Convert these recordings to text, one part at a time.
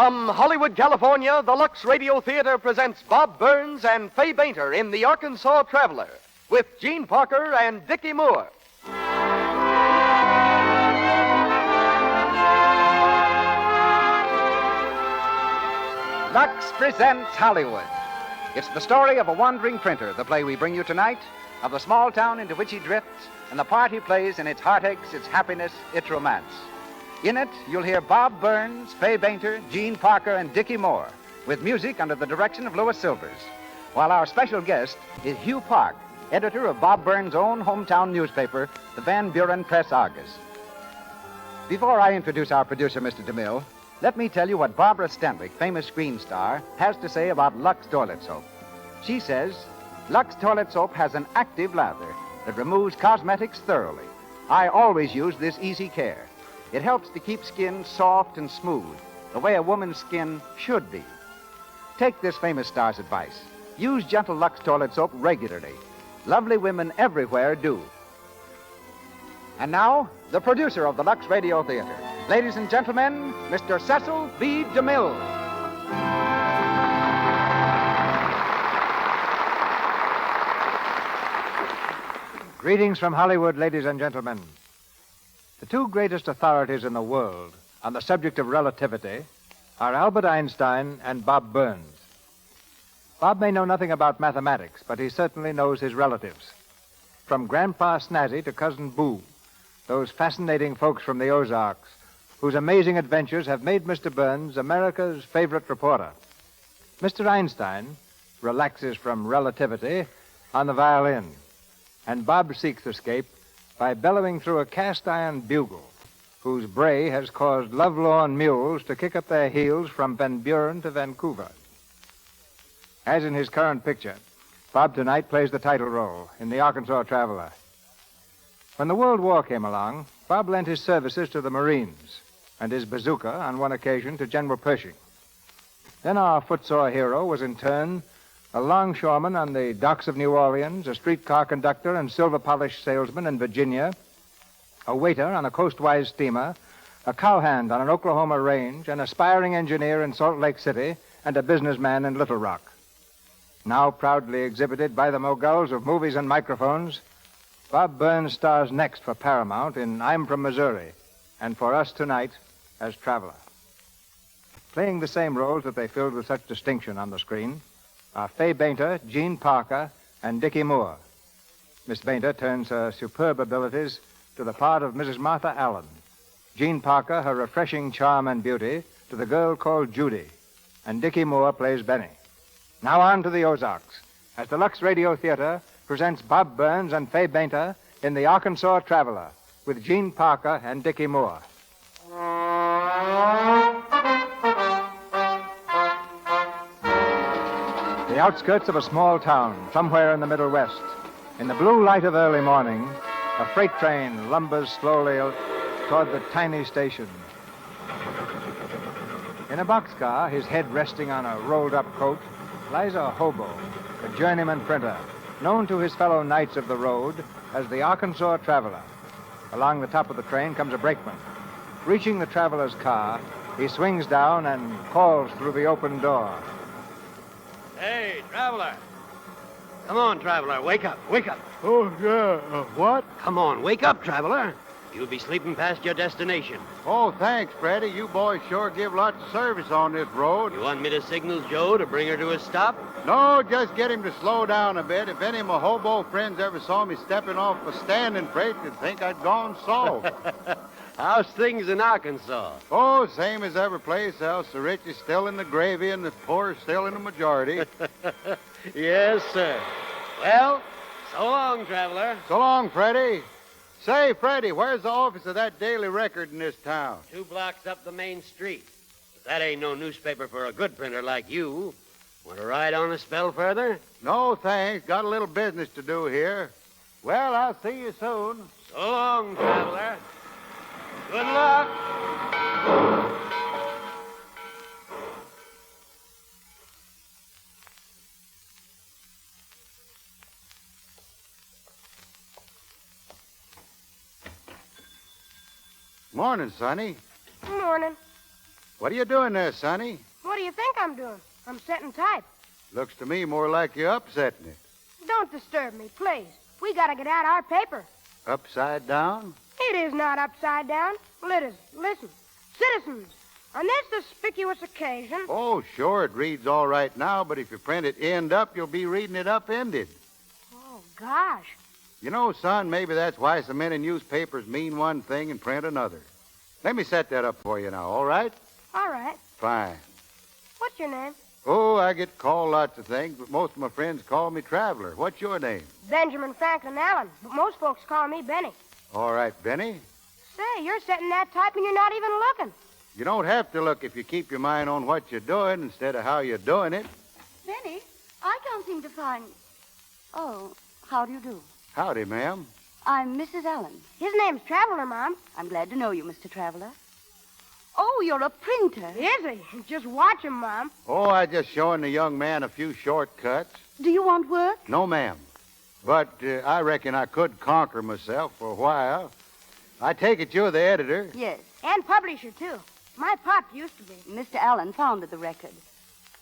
From Hollywood, California, the Lux Radio Theater presents Bob Burns and Fay Bainter in The Arkansas Traveler with Gene Parker and Dickie Moore. Lux presents Hollywood. It's the story of a wandering printer, the play we bring you tonight, of the small town into which he drifts, and the part he plays in its heartaches, its happiness, its romance. In it, you'll hear Bob Burns, Fay Bainter, Gene Parker, and Dickie Moore, with music under the direction of Louis Silvers, while our special guest is Hugh Park, editor of Bob Burns' own hometown newspaper, the Van Buren Press Argus. Before I introduce our producer, Mr. DeMille, let me tell you what Barbara Stanwyck, famous screen star, has to say about Lux toilet soap. She says, Lux toilet soap has an active lather that removes cosmetics thoroughly. I always use this easy care. It helps to keep skin soft and smooth, the way a woman's skin should be. Take this famous star's advice. Use gentle Lux toilet soap regularly. Lovely women everywhere do. And now, the producer of the Lux Radio Theater. Ladies and gentlemen, Mr. Cecil B. DeMille. Greetings from Hollywood, ladies and gentlemen. The two greatest authorities in the world on the subject of relativity are Albert Einstein and Bob Burns. Bob may know nothing about mathematics, but he certainly knows his relatives. From Grandpa Snazzy to Cousin Boo, those fascinating folks from the Ozarks, whose amazing adventures have made Mr. Burns America's favorite reporter. Mr. Einstein relaxes from relativity on the violin, and Bob seeks escape by bellowing through a cast-iron bugle, whose bray has caused lovelorn mules to kick up their heels from Van Buren to Vancouver. As in his current picture, Bob tonight plays the title role in The Arkansas Traveler. When the World War came along, Bob lent his services to the Marines and his bazooka on one occasion to General Pershing. Then our footsore hero was in turn a longshoreman on the docks of New Orleans, a streetcar conductor and silver-polished salesman in Virginia, a waiter on a coastwise steamer, a cowhand on an Oklahoma range, an aspiring engineer in Salt Lake City, and a businessman in Little Rock. Now proudly exhibited by the moguls of movies and microphones, Bob Burns stars next for Paramount in I'm From Missouri, and for us tonight as Traveler. Playing the same roles that they filled with such distinction on the screen are Fay Bainter, Gene Parker, and Dickie Moore. Miss Bainter turns her superb abilities to the part of Mrs. Martha Allen. Gene Parker, her refreshing charm and beauty, to the girl called Judy. And Dickie Moore plays Benny. Now on to the Ozarks, as the Lux Radio Theater presents Bob Burns and Fay Bainter in The Arkansas Traveler, with Gene Parker and Dickie Moore. The outskirts of a small town, somewhere in the Middle West. In the blue light of early morning, a freight train lumbers slowly toward the tiny station. In a boxcar, his head resting on a rolled-up coat, lies a hobo, a journeyman printer, known to his fellow knights of the road as the Arkansas Traveler. Along the top of the train comes a brakeman. Reaching the traveler's car, he swings down and calls through the open door. Hey, traveler. Come on, traveler. Wake up. Wake up. Oh, yeah. What? Come on. Wake up, traveler. You'll be sleeping past your destination. Oh, thanks, Freddie. You boys sure give lots of service on this road. You want me to signal Joe to bring her to a stop? No, just get him to slow down a bit. If any of my hobo friends ever saw me stepping off a standing freight, they'd think I'd gone soft. How's things in Arkansas? Oh, same as every place else. The rich is still in the gravy and the poor is still in the majority. Yes, sir. Well, so long, traveler. So long, Freddie. Say, Freddie, where's the office of that Daily Record in this town? 2 blocks up the main street. But that ain't no newspaper for a good printer like you. Want to ride on a spell further? No, thanks. Got a little business to do here. Well, I'll see you soon. So long, traveler. Good luck. Morning, Sonny. Morning. What are you doing there, Sonny? What do you think I'm doing? I'm setting type. Looks to me more like you're upsetting it. Don't disturb me, please. We gotta get out our paper. Upside down? It is not upside down. Listen. Citizens, on this conspicuous occasion... Oh, sure, it reads all right now, but if you print it end up, you'll be reading it upended. Oh, gosh. You know, son, maybe that's why so many newspapers mean one thing and print another. Let me set that up for you now, all right? All right. Fine. What's your name? Oh, I get called lots of things, but most of my friends call me Traveler. What's your name? Benjamin Franklin Allen, but most folks call me Benny. All right, Benny. Say, you're setting that type and you're not even looking. You don't have to look if you keep your mind on what you're doing instead of how you're doing it. Benny, I can't seem to find... Oh, how do you do? Howdy, ma'am. I'm Mrs. Allen. His name's Traveler, Mom. I'm glad to know you, Mr. Traveler. Oh, you're a printer. Is he? Just watch him, Mom. Oh, I just showing the young man a few shortcuts. Do you want work? No, ma'am. But I reckon I could conquer myself for a while. I take it you're the editor. Yes. And publisher, too. My pop used to be. Mr. Allen founded the record.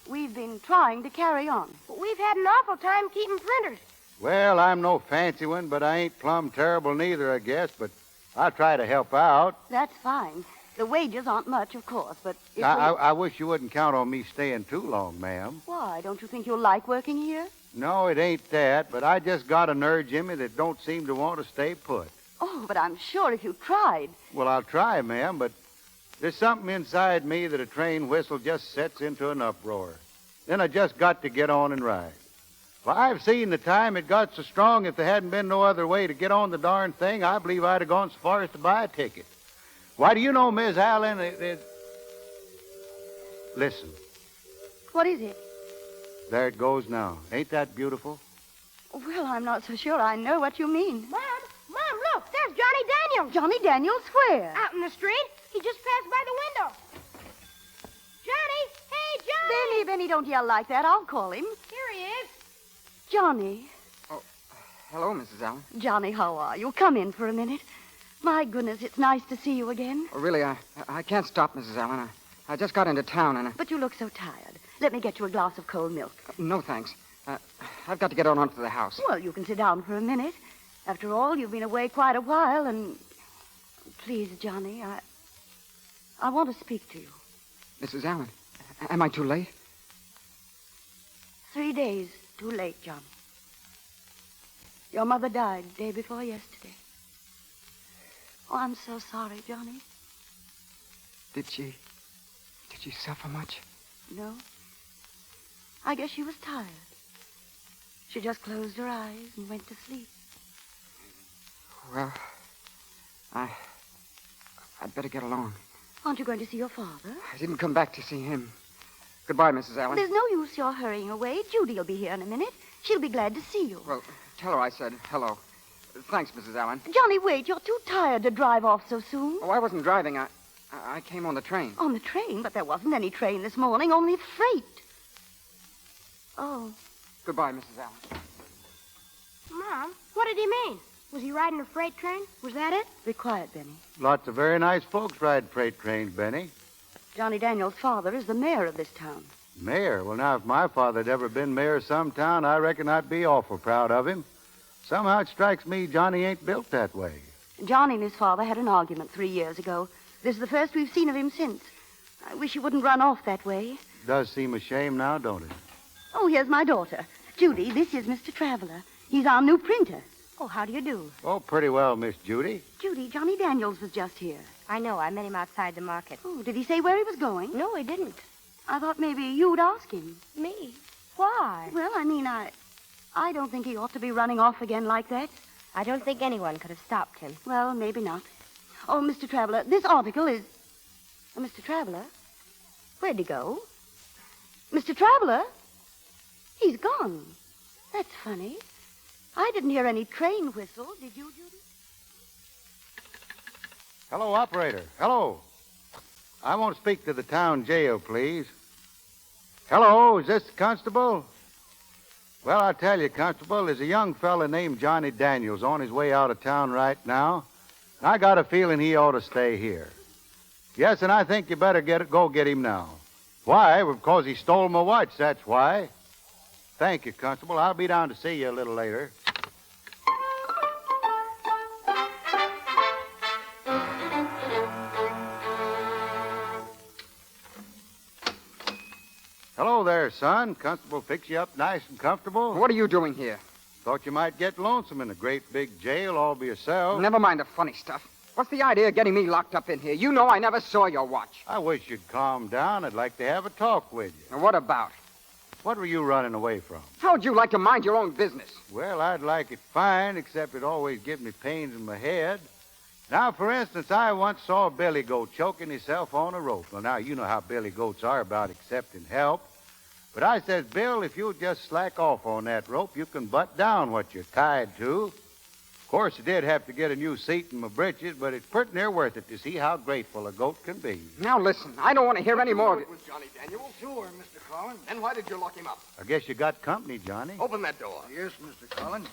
We've been trying to carry on. But we've had an awful time keeping printers. Well, I'm no fancy one, but I ain't plumb terrible neither, I guess. But I'll try to help out. That's fine. The wages aren't much, of course, but if I wish you wouldn't count on me staying too long, ma'am. Why? Don't you think you'll like working here? No, it ain't that, but I just got an urge in me that don't seem to want to stay put. Oh, but I'm sure if you tried... Well, I'll try, ma'am, but there's something inside me that a train whistle just sets into an uproar. Then I just got to get on and ride. Well, I've seen the time it got so strong if there hadn't been no other way to get on the darn thing, I believe I'd have gone so far as to buy a ticket. Why, do you know, Miss Allen, Listen, What is it? there it goes now. Ain't that beautiful? Well, I'm not so sure I know what you mean. Mom, look, there's Johnny Daniels. Johnny Daniels where? Out in the street. He just passed by the window. Johnny! Hey, Johnny! Benny, don't yell like that. I'll call him. Here he is. Johnny. Hello, Mrs. Allen. Johnny, how are you? Come in for a minute. My goodness, it's nice to see you again. Oh, really, I can't stop, Mrs. Allen. I just got into town and But you look so tired. Let me get you a glass of cold milk. No, thanks. I've got to get on to the house. Well, you can sit down for a minute. After all, you've been away quite a while, and... Please, Johnny, I want to speak to you. Mrs. Allen, am I too late? 3 days too late, Johnny. Your mother died day before yesterday. Oh, I'm so sorry, Johnny. Did she suffer much? No. I guess she was tired. She just closed her eyes and went to sleep. Well, I'd better get along. Aren't you going to see your father? I didn't come back to see him. Goodbye, Mrs. Allen. There's no use your hurrying away. Judy'll be here in a minute. She'll be glad to see you. Well, tell her I said hello. Thanks, Mrs. Allen. Johnny, wait. You're too tired to drive off so soon. Oh, I wasn't driving. I came on the train. On the train? But there wasn't any train this morning, only freight. Oh. Goodbye, Mrs. Allen. Mom, what did he mean? Was he riding a freight train? Was that it? Be quiet, Benny. Lots of very nice folks ride freight trains, Benny. Johnny Daniels' father is the mayor of this town. Mayor? Well, now, if my father had ever been mayor of some town, I reckon I'd be awful proud of him. Somehow it strikes me Johnny ain't built that way. Johnny and his father had an argument 3 years ago. This is the first we've seen of him since. I wish he wouldn't run off that way. Does seem a shame now, don't it? Oh, here's my daughter. Judy, this is Mr. Traveler. He's our new printer. Oh, how do you do? Oh, pretty well, Miss Judy. Judy, Johnny Daniels was just here. I know. I met him outside the market. Oh, did he say where he was going? No, he didn't. I thought maybe you'd ask him. Me? Why? Well, I don't think he ought to be running off again like that. I don't think anyone could have stopped him. Well, maybe not. Oh, Mr. Traveler, this article is... Mr. Traveler? Where'd he go? Mr. Traveler? He's gone. That's funny. I didn't hear any train whistle. Did you, Judy? Hello, operator. Hello. I want to speak to the town jail, please. Hello, is this the constable? Well, I'll tell you, Constable, there's a young fella named Johnny Daniels on his way out of town right now. I got a feeling he ought to stay here. Yes, and I think you better go get him now. Why? Because he stole my watch, that's why. Thank you, Constable. I'll be down to see you a little later. Hello there, son. Constable fix you up nice and comfortable? What are you doing here? Thought you might get lonesome in a great big jail all by yourself. Never mind the funny stuff. What's the idea of getting me locked up in here? You know I never saw your watch. I wish you'd calm down. I'd like to have a talk with you. And what about? What were you running away from? How'd you like to mind your own business? Well, I'd like it fine, except it always gives me pains in my head. Now, for instance, I once saw a billy goat choking himself on a rope. Well, now, you know how billy goats are about accepting help. But I says, Bill, if you'll just slack off on that rope, you can butt down what you're tied to. Of course, I did have to get a new seat in my britches, but it's pretty near worth it to see how grateful a goat can be. Now, listen, I don't want to hear any more of it. With Johnny Daniels? Sure, Mr. Collins. And why did you lock him up? I guess you got company, Johnny. Open that door. Yes, Mr. Collins.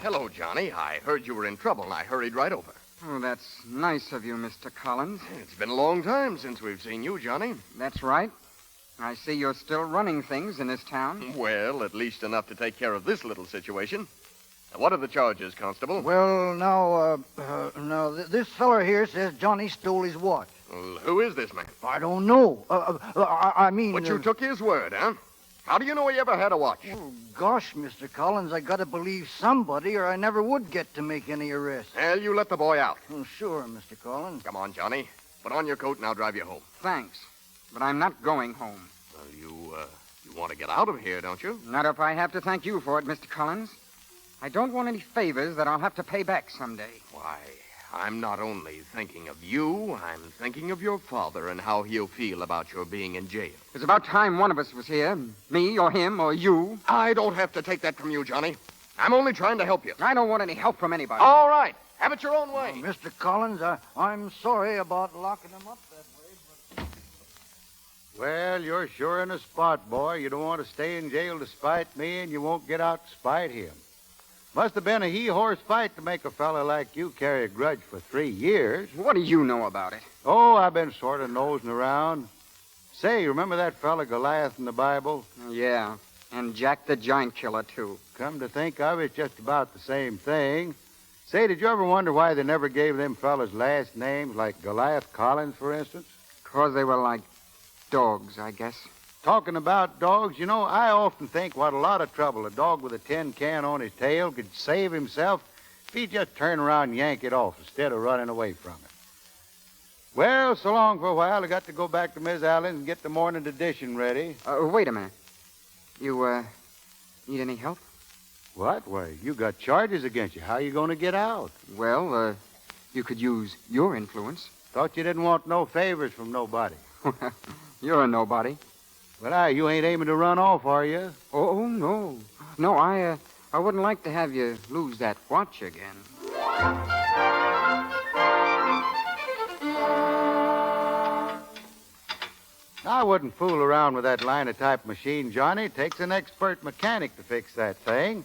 Hello, Johnny. I heard you were in trouble, and I hurried right over. Oh, that's nice of you, Mr. Collins. It's been a long time since we've seen you, Johnny. That's right. I see you're still running things in this town. Well, at least enough to take care of this little situation. Now, what are the charges, Constable? Well, now, this feller here says Johnny stole his watch. Well, who is this man? I don't know. I mean... But you took his word, huh? How do you know he ever had a watch? Oh, gosh, Mr. Collins, I gotta believe somebody or I never would get to make any arrests. Well, you let the boy out. Oh, sure, Mr. Collins. Come on, Johnny. Put on your coat and I'll drive you home. Thanks, but I'm not going home. Well, you want to get out of here, don't you? Not if I have to thank you for it, Mr. Collins. I don't want any favors that I'll have to pay back someday. Why, I'm not only thinking of you, I'm thinking of your father and how he'll feel about your being in jail. It's about time one of us was here. Me or him or you. I don't have to take that from you, Johnny. I'm only trying to help you. I don't want any help from anybody. All right. Have it your own way. Mr. Collins, I'm sorry about locking him up that way, but... Well, you're sure in a spot, boy. You don't want to stay in jail to spite me, and you won't get out to spite him. Must have been a he-horse fight to make a fella like you carry a grudge for 3 years. What do you know about it? Oh, I've been sort of nosing around. Say, remember that fella Goliath in the Bible? Yeah, and Jack the Giant Killer, too. Come to think of it, it's just about the same thing. Say, did you ever wonder why they never gave them fellas last names, like Goliath Collins, for instance? 'Cause they were like dogs, I guess. Talking about dogs, you know, I often think what a lot of trouble a dog with a tin can on his tail could save himself if he'd just turn around and yank it off instead of running away from it. Well, so long for a while. I got to go back to Miss Allen's and get the morning edition ready. Wait a minute. You, need any help? What? Why, you got charges against you. How you going to get out? Well, you could use your influence. Thought you didn't want no favors from nobody. You're a nobody. Well, you ain't aiming to run off, are you? Oh, no. No, I wouldn't like to have you lose that watch again. I wouldn't fool around with that linotype machine, Johnny. It takes an expert mechanic to fix that thing.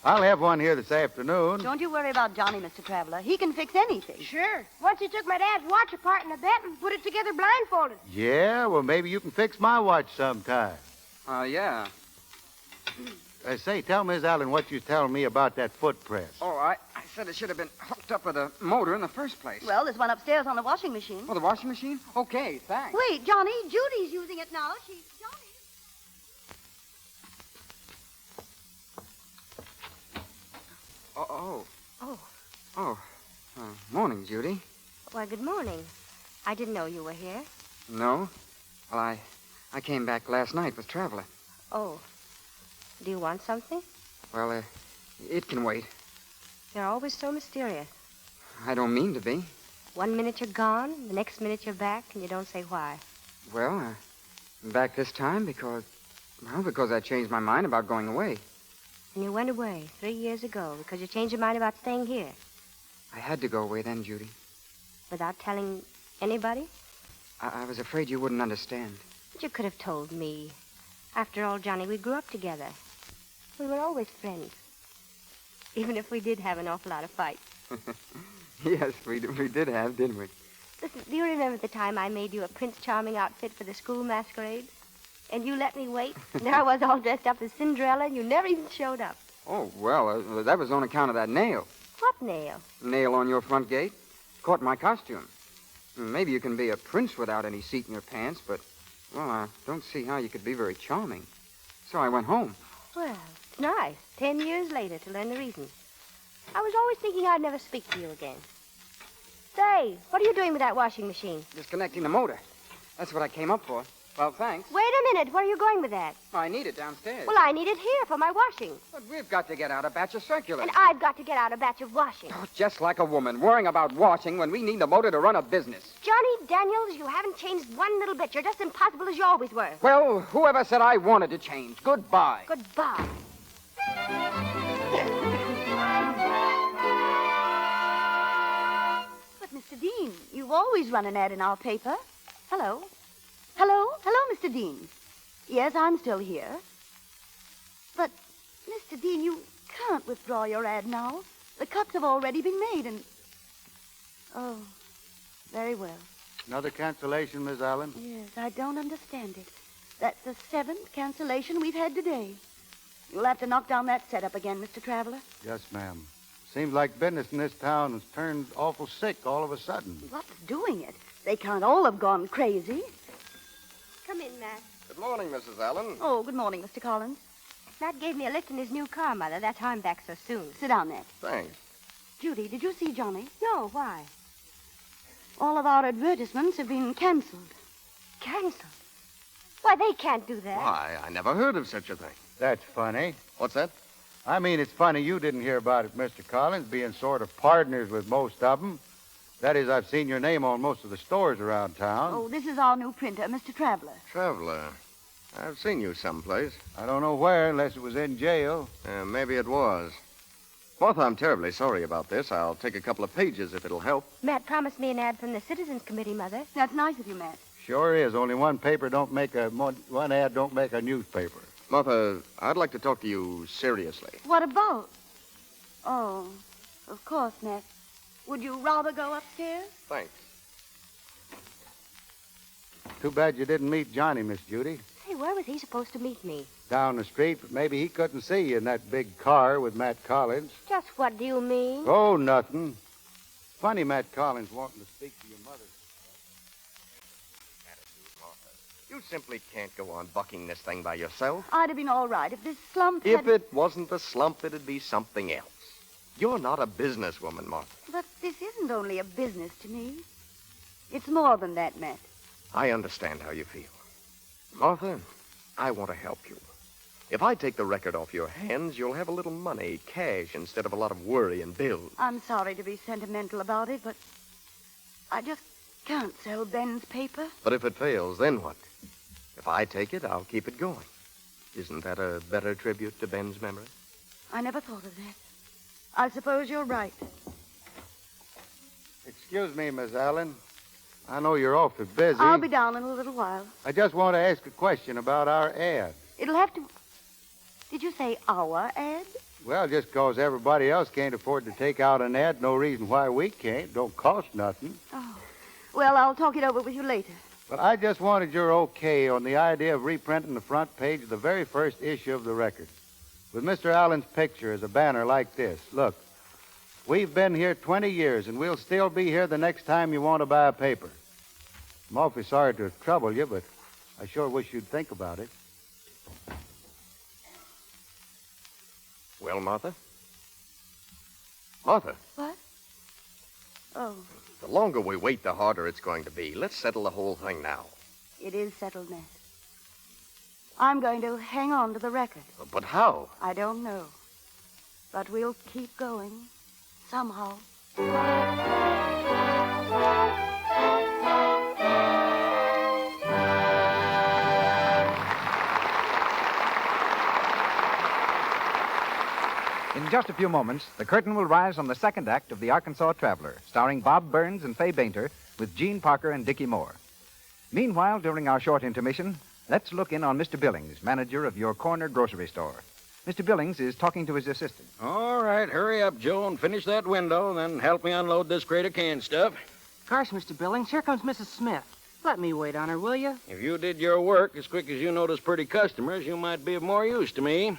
I'll have one here this afternoon. Don't you worry about Johnny, Mr. Traveler. He can fix anything. Sure. Once he took my dad's watch apart in a bet and put it together blindfolded. Yeah, well, maybe you can fix my watch sometime. Yeah. Say, tell Miss Allen what you telling me about that foot press. Oh, I said it should have been hooked up with a motor in the first place. Well, there's one upstairs on the washing machine. Oh, the washing machine? Okay, thanks. Wait, Johnny, Judy's using it now. Johnny. Morning, Judy. Why, good morning. I didn't know you were here. No? Well, I came back last night with Traveler. Oh. Do you want something? Well, it can wait. You're always so mysterious. I don't mean to be. 1 minute you're gone, the next minute you're back, and you don't say why. Well, I'm back this time because I changed my mind about going away. And you went away 3 years ago because you changed your mind about staying here. I had to go away then, Judy. Without telling anybody? I was afraid you wouldn't understand. But you could have told me. After all, Johnny, we grew up together. We were always friends. Even if we did have an awful lot of fights. Yes, we did have, didn't we? Listen, do you remember the time I made you a Prince Charming outfit for the school masquerade? And you let me wait? There I was all dressed up as Cinderella, and you never even showed up. Oh, well, that was on account of that nail. What nail? Nail on your front gate. Caught my costume. Maybe you can be a prince without any seat in your pants, but, well, I don't see how you could be very charming. So I went home. Well, it's nice. 10 years later to learn the reason. I was always thinking I'd never speak to you again. Say, what are you doing with that washing machine? Disconnecting the motor. That's what I came up for. Well, thanks. Wait a minute. Where are you going with that? I need it downstairs. Well, I need it here for my washing. But we've got to get out a batch of circulars. And I've got to get out a batch of washing. Oh, just like a woman, worrying about washing when we need the motor to run a business. Johnny Daniels, you haven't changed one little bit. You're just impossible as you always were. Well, whoever said I wanted to change? Goodbye. Goodbye. But, Mr. Dean, you've always run an ad in our paper. Hello? Hello, Mr. Dean. Yes, I'm still here. But, Mr. Dean, you can't withdraw your ad now. The cuts have already been made, and... Oh, very well. Another cancellation, Miss Allen? Yes, I don't understand it. That's the 7th cancellation we've had today. You'll have to knock down that setup again, Mr. Traveler. Yes, ma'am. Seems like business in this town has turned awful sick all of a sudden. What's doing it? They can't all have gone crazy. Come in, Matt. Good morning, Mrs. Allen. Oh, good morning, Mr. Collins. Matt gave me a lift in his new car, Mother. That's how I'm back so soon. Sit down, Ned. Thanks. Judy, did you see Johnny? No, why? All of our advertisements have been canceled. Canceled? Why, they can't do that. Why, I never heard of such a thing. That's funny. What's that? I mean, it's funny you didn't hear about it, Mr. Collins, being sort of partners with most of them. That is, I've seen your name on most of the stores around town. Oh, this is our new printer, Mr. Traveler. Traveler. I've seen you someplace. I don't know where, unless it was in jail. Maybe it was. Martha, I'm terribly sorry about this. I'll take a couple of pages if it'll help. Matt promised me an ad from the Citizens Committee, Mother. That's nice of you, Matt. Sure is. Only one ad don't make a newspaper. Martha, I'd like to talk to you seriously. What about? Oh, of course, Matt. Would you rather go upstairs? Thanks. Too bad you didn't meet Johnny, Miss Judy. Hey, where was he supposed to meet me? Down the street, but maybe he couldn't see you in that big car with Matt Collins. Just what do you mean? Oh, nothing. Funny Matt Collins wanting to speak to your mother. You simply can't go on bucking this thing by yourself. I'd have been all right if this slump If had... it wasn't a slump, it'd be something else. You're not a businesswoman, Martha. But this isn't only a business to me. It's more than that, Matt. I understand how you feel. Martha, I want to help you. If I take the record off your hands, you'll have a little money, cash, instead of a lot of worry and bills. I'm sorry to be sentimental about it, but I just can't sell Ben's paper. But if it fails, then what? If I take it, I'll keep it going. Isn't that a better tribute to Ben's memory? I never thought of that. I suppose you're right. Excuse me, Miss Allen. I know you're awfully busy. I'll be down in a little while. I just want to ask a question about our ad. It'll have to... Did you say our ad? Well, just 'cause everybody else can't afford to take out an ad, no reason why we can't. Don't cost nothing. Oh. Well, I'll talk it over with you later. But I just wanted your okay on the idea of reprinting the front page of the very first issue of the record. With Mr. Allen's picture as a banner like this. Look, we've been here 20 years, and we'll still be here the next time you want to buy a paper. I'm awfully sorry to trouble you, but I sure wish you'd think about it. Well, Martha? Martha? What? Oh, The longer we wait, the harder it's going to be. Let's settle the whole thing now. it is settled, Matt. I'm going to hang on to the record. But how? I don't know. But we'll keep going. Somehow. In just a few moments, the curtain will rise on the second act of The Arkansas Traveler, starring Bob Burns and Fay Bainter, with Gene Parker and Dickie Moore. Meanwhile, during our short intermission, let's look in on Mr. Billings, manager of your corner grocery store. Mr. Billings is talking to his assistant. All right, hurry up, Joe, and finish that window, then help me unload this crate of canned stuff. Gosh, Mr. Billings, here comes Mrs. Smith. Let me wait on her, will you? If you did your work as quick as you notice pretty customers, you might be of more use to me.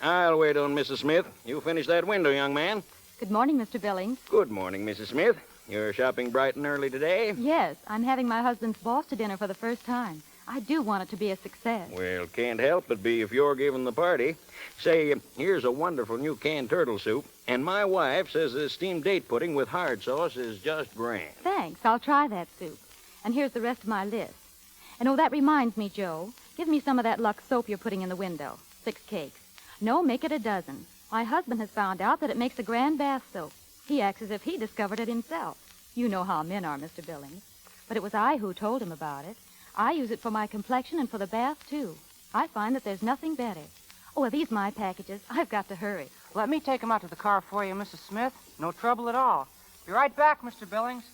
I'll wait on Mrs. Smith. You finish that window, young man. Good morning, Mr. Billings. Good morning, Mrs. Smith. You're shopping bright and early today? Yes, I'm having my husband's boss to dinner for the first time. I do want it to be a success. Well, can't help but be if you're giving the party. Say, here's a wonderful new canned turtle soup, and my wife says this steamed date pudding with hard sauce is just grand. Thanks. I'll try that soup. And here's the rest of my list. And oh, that reminds me, Joe. Give me some of that Lux soap you're putting in the window. 6 cakes. No, make it a dozen. My husband has found out that it makes a grand bath soap. He acts as if he discovered it himself. You know how men are, Mr. Billings. But it was I who told him about it. I use it for my complexion and for the bath, too. I find that there's nothing better. Oh, are these my packages? I've got to hurry. Let me take them out to the car for you, Mrs. Smith. No trouble at all. Be right back, Mr. Billings.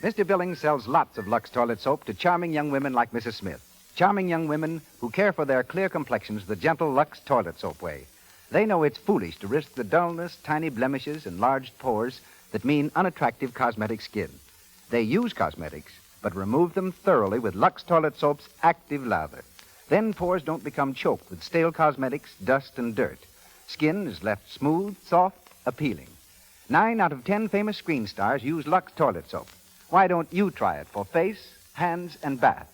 Mr. Billings sells lots of Lux toilet soap to charming young women like Mrs. Smith. Charming young women who care for their clear complexions the gentle Lux toilet soap way. They know it's foolish to risk the dullness, tiny blemishes, enlarged pores that mean unattractive cosmetic skin. They use cosmetics, but remove them thoroughly with Lux toilet soap's active lather. Then pores don't become choked with stale cosmetics, dust, and dirt. Skin is left smooth, soft, appealing. 9 out of 10 famous screen stars use Lux toilet soap. Why don't you try it for face, hands, and bath?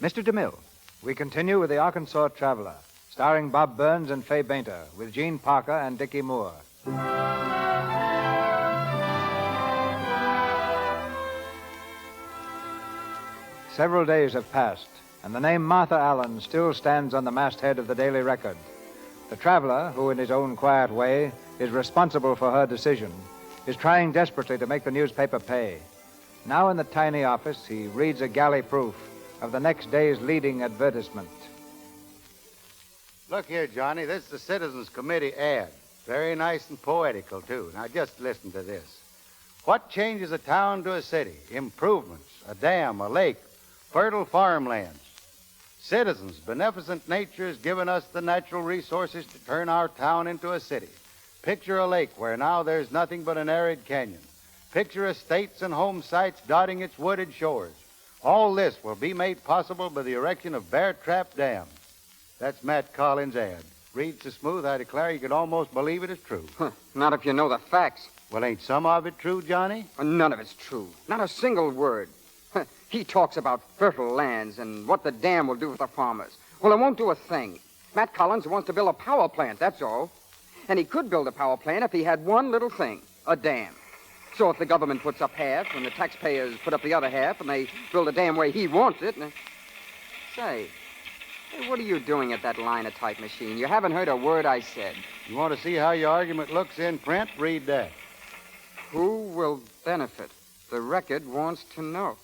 Mr. DeMille. We continue with the Arkansas Traveler, starring Bob Burns and Fay Bainter, with Gene Parker and Dickie Moore. Several days have passed, and the name Martha Allen still stands on the masthead of the Daily Record. The traveler, who in his own quiet way is responsible for her decision, is trying desperately to make the newspaper pay. Now in the tiny office, he reads a galley proof of the next day's leading advertisement. Look here, Johnny, this is the Citizens Committee ad. Very nice and poetical, too. Now, just listen to this. What changes a town to a city? Improvements, a dam, a lake, fertile farmlands. Citizens, beneficent nature has given us the natural resources to turn our town into a city. Picture a lake where now there's nothing but an arid canyon. Picture estates and home sites dotting its wooded shores. All this will be made possible by the erection of Bear Trap Dam. That's Matt Collins' ad. Reads so smooth, I declare you could almost believe it is true. Not if you know the facts. Well, ain't some of it true, Johnny? None of it's true. Not a single word. He talks about fertile lands and what the dam will do for the farmers. Well, it won't do a thing. Matt Collins wants to build a power plant, that's all. And he could build a power plant if he had one little thing, a dam. So if the government puts up half and the taxpayers put up the other half and they build a dam where he wants it... Say, what are you doing at that linotype machine? You haven't heard a word I said. You want to see how your argument looks in print? Read that. Who will benefit? The Record wants to know.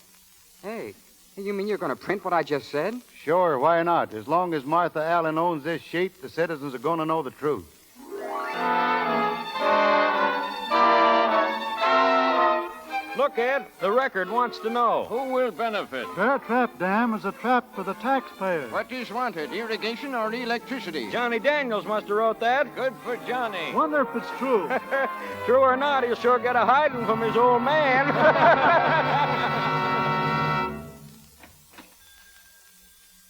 Hey, you mean you're going to print what I just said? Sure, why not? As long as Martha Allen owns this sheet, the citizens are going to know the truth. Look, Ed, the Record wants to know. Who will benefit? Bear Trap Dam is a trap for the taxpayer. What is wanted, irrigation or electricity? Johnny Daniels must have wrote that. Good for Johnny. Wonder if it's true. True or not, he'll sure get a hiding from his old man.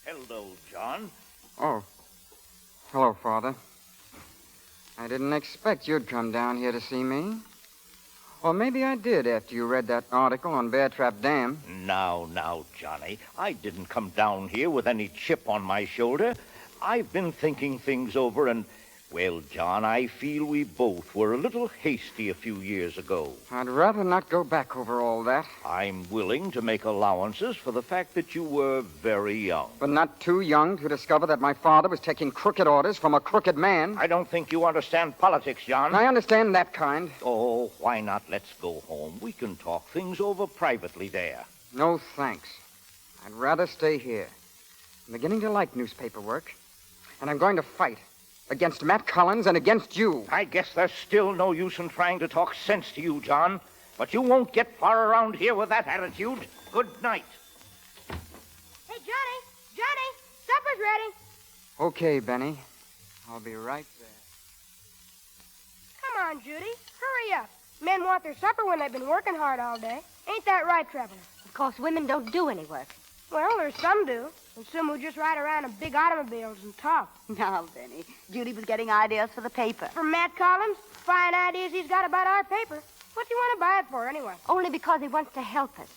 Hello, John. Oh. Hello, Father. I didn't expect you'd come down here to see me. Or maybe I did after you read that article on Bear Trap Dam. Now, Johnny, I didn't come down here with any chip on my shoulder. I've been thinking things over and, well, John, I feel we both were a little hasty a few years ago. I'd rather not go back over all that. I'm willing to make allowances for the fact that you were very young. But not too young to discover that my father was taking crooked orders from a crooked man. I don't think you understand politics, John. I understand that kind. Oh, why not? Let's go home. We can talk things over privately there. No, thanks. I'd rather stay here. I'm beginning to like newspaper work. And I'm going to fight. Against Matt Collins and against you. I guess there's still no use in trying to talk sense to you, John. But you won't get far around here with that attitude. Good night. Hey, Johnny, supper's ready. Okay, Benny. I'll be right there. Come on, Judy, hurry up. Men want their supper when they've been working hard all day. Ain't that right, Traveler? Of course, women don't do any work. Well, there's some do. And some who just ride around in big automobiles and talk. Now, Benny, Judy was getting ideas for the paper. From Matt Collins, fine ideas he's got about our paper. What do you want to buy it for, anyway? Only because he wants to help us.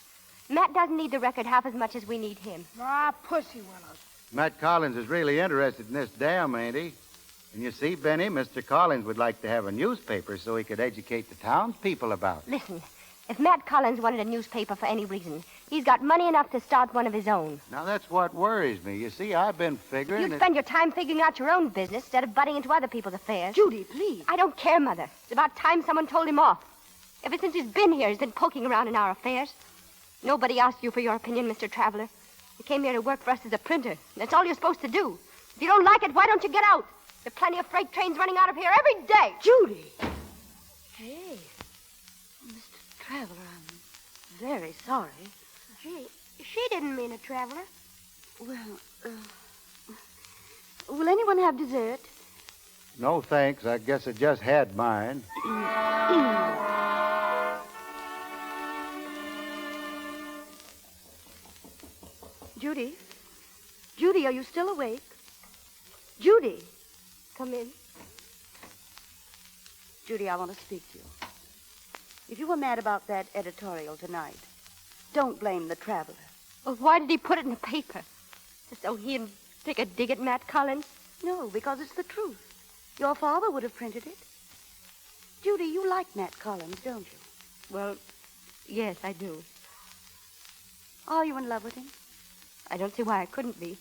Matt doesn't need the record half as much as we need him. Ah, pussy willows. Matt Collins is really interested in this dam, ain't he? And you see, Benny, Mr. Collins would like to have a newspaper so he could educate the townspeople about it. Listen, if Matt Collins wanted a newspaper for any reason, he's got money enough to start one of his own. Now, that's what worries me. You see, I've been figuring You spend your time figuring out your own business instead of butting into other people's affairs. Judy, please. I don't care, Mother. It's about time someone told him off. Ever since he's been here, he's been poking around in our affairs. Nobody asked you for your opinion, Mr. Traveler. You came here to work for us as a printer. That's all you're supposed to do. If you don't like it, why don't you get out? There are plenty of freight trains running out of here every day. Judy! Hey, Mr. Traveler, I'm very sorry. Gee, she didn't mean it, Traveler. Well, will anyone have dessert? No, thanks. I guess I just had mine. Judy? Judy, are you still awake? Judy! Come in. Judy, I want to speak to you. If you were mad about that editorial tonight, don't blame the Traveler. Well, why did he put it in the paper? So he'd take a dig at Matt Collins? No, because it's the truth. Your father would have printed it. Judy, you like Matt Collins, don't you? Well, yes, I do. Are you in love with him? I don't see why I couldn't be.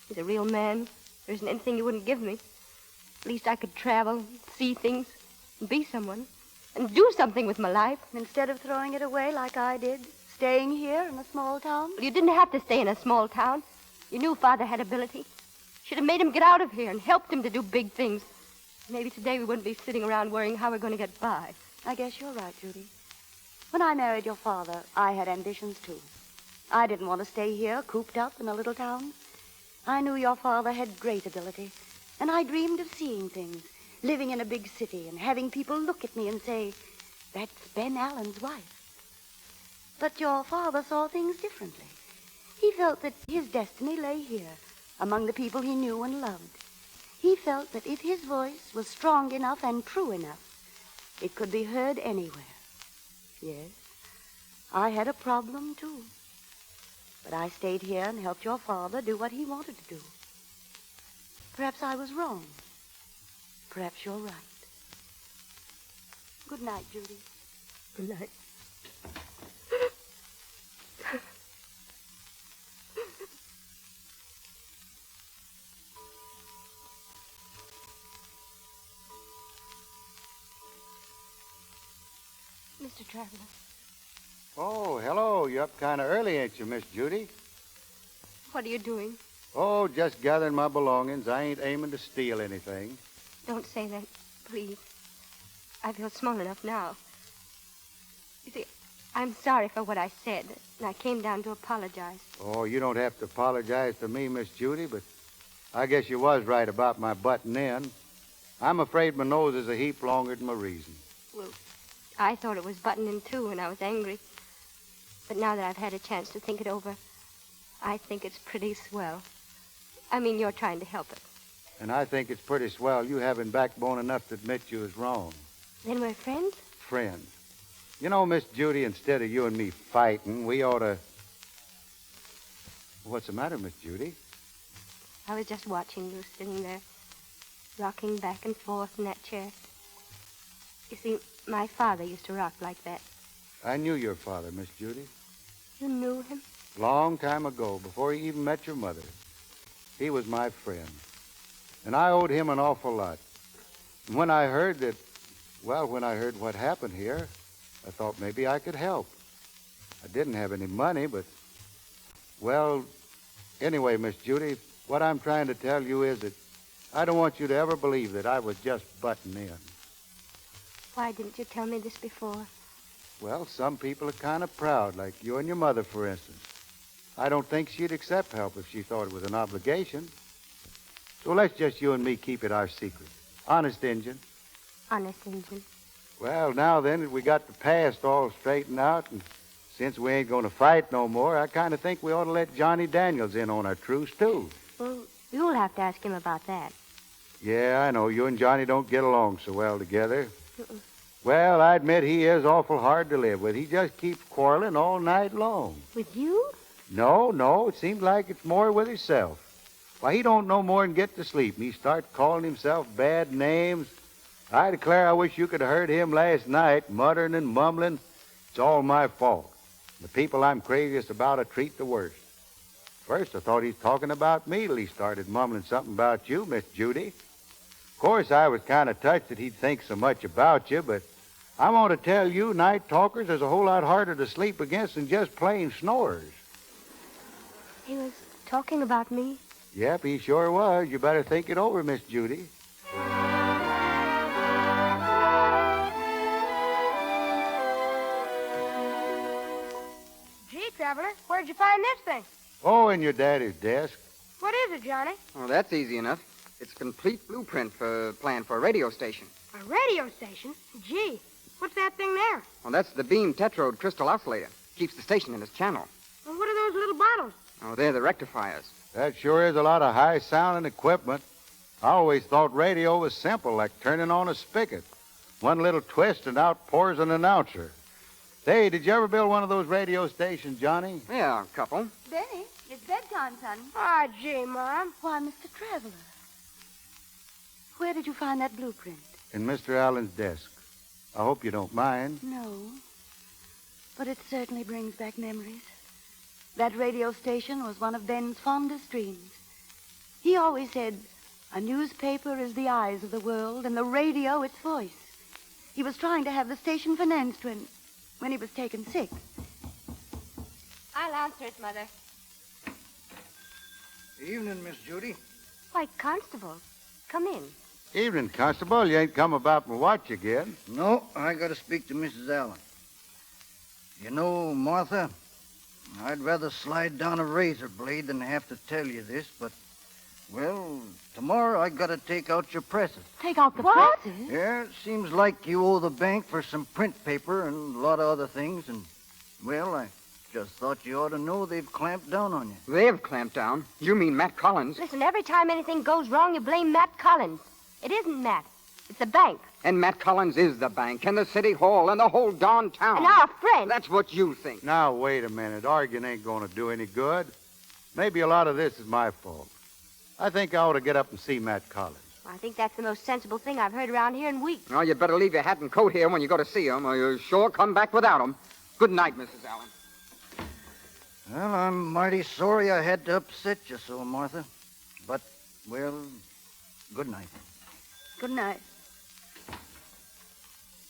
He's a real man. There isn't anything he wouldn't give me. At least I could travel, see things, and be someone, and do something with my life. Instead of throwing it away like I did, staying here in a small town? Well, you didn't have to stay in a small town. You knew Father had ability. Should have made him get out of here and helped him to do big things. Maybe today we wouldn't be sitting around worrying how we're going to get by. I guess you're right, Judy. When I married your father, I had ambitions, too. I didn't want to stay here, cooped up in a little town. I knew your father had great ability, and I dreamed of seeing things, living in a big city and having people look at me and say, that's Ben Allen's wife. But your father saw things differently. He felt that his destiny lay here, among the people he knew and loved. He felt that if his voice was strong enough and true enough, it could be heard anywhere. Yes, I had a problem, too. But I stayed here and helped your father do what he wanted to do. Perhaps I was wrong. Perhaps you're right. Good night, Judy. Good night. Mr. Traveler. Oh, hello. You're up kind of early, ain't you, Miss Judy? What are you doing? Oh, just gathering my belongings. I ain't aiming to steal anything. Don't say that, please. I feel small enough now. You see, I'm sorry for what I said, and I came down to apologize. Oh, you don't have to apologize to me, Miss Judy, but I guess you was right about my butting in. I'm afraid my nose is a heap longer than my reason. Well, I thought it was buttoned in too, and I was angry. But now that I've had a chance to think it over, I think it's pretty swell. I mean, you're trying to help it. And I think it's pretty swell you having backbone enough to admit you was wrong. Then we're friends? Friends. You know, Miss Judy, instead of you and me fighting, we ought to... What's the matter, Miss Judy? I was just watching you sitting there, rocking back and forth in that chair. You see, my father used to rock like that. I knew your father, Miss Judy. You knew him? Long time ago, before he even met your mother. He was my friend. And I owed him an awful lot. And when I heard what happened here, I thought maybe I could help. I didn't have any money, but... Well, anyway, Miss Judy, what I'm trying to tell you is that I don't want you to ever believe that I was just butting in. Why didn't you tell me this before? Well, some people are kind of proud, like you and your mother, for instance. I don't think she'd accept help if she thought it was an obligation. So let's just you and me keep it our secret. Honest, Injun? Honest, Injun. Well, now then, that we got the past all straightened out, and since we ain't going to fight no more, I kind of think we ought to let Johnny Daniels in on our truce, too. Well, you'll have to ask him about that. Yeah, I know. You and Johnny don't get along so well together. Well, I admit he is awful hard to live with. He just keeps quarreling all night long. With you? No. It seems like it's more with himself. Why, he don't no more than get to sleep, and he starts calling himself bad names. I declare I wish you could have heard him last night, muttering and mumbling. It's all my fault. The people I'm craziest about I treat the worst. First, I thought he was talking about me till he started mumbling something about you, Miss Judy. Of course, I was kind of touched that he'd think so much about you, but I want to tell you, night talkers is a whole lot harder to sleep against than just plain snorers. He was talking about me? Yep, he sure was. You better think it over, Miss Judy. Gee, Traveler, where'd you find this thing? Oh, in your daddy's desk. What is it, Johnny? Oh, that's easy enough. It's a complete blueprint plan for a radio station. A radio station? Gee, what's that thing there? Well, that's the beam tetrode crystal oscillator. Keeps the station in its channel. Well, what are those little bottles? Oh, they're the rectifiers. That sure is a lot of high-sounding equipment. I always thought radio was simple, like turning on a spigot. One little twist and out pours an announcer. Say, did you ever build one of those radio stations, Johnny? Yeah, a couple. Benny, it's bedtime, son. Ah, gee, Mom. Why, Mr. Traveler. Where did you find that blueprint? In Mr. Allen's desk. I hope you don't mind. No. But it certainly brings back memories. That radio station was one of Ben's fondest dreams. He always said, a newspaper is the eyes of the world and the radio its voice. He was trying to have the station financed when he was taken sick. I'll answer it, Mother. Evening, Miss Judy. Why, Constable, come in. Evening, Constable. You ain't come about my watch again. No, I got to speak to Mrs. Allen. You know, Martha, I'd rather slide down a razor blade than have to tell you this, but, well, tomorrow I got to take out your presses. Take out the presses? Yeah, it seems like you owe the bank for some print paper and a lot of other things, and, well, I just thought you ought to know they've clamped down on you. They've clamped down? You mean Matt Collins? Listen, every time anything goes wrong, you blame Matt Collins. It isn't Matt. It's the bank. And Matt Collins is the bank, and the city hall, and the whole darn town. And our friend. That's what you think. Now, wait a minute. Arguing ain't going to do any good. Maybe a lot of this is my fault. I think I ought to get up and see Matt Collins. I think that's the most sensible thing I've heard around here in weeks. Well, you better leave your hat and coat here when you go to see him, or you'll sure come back without him. Good night, Mrs. Allen. Well, I'm mighty sorry I had to upset you so, Martha. But, well, good night. Good night.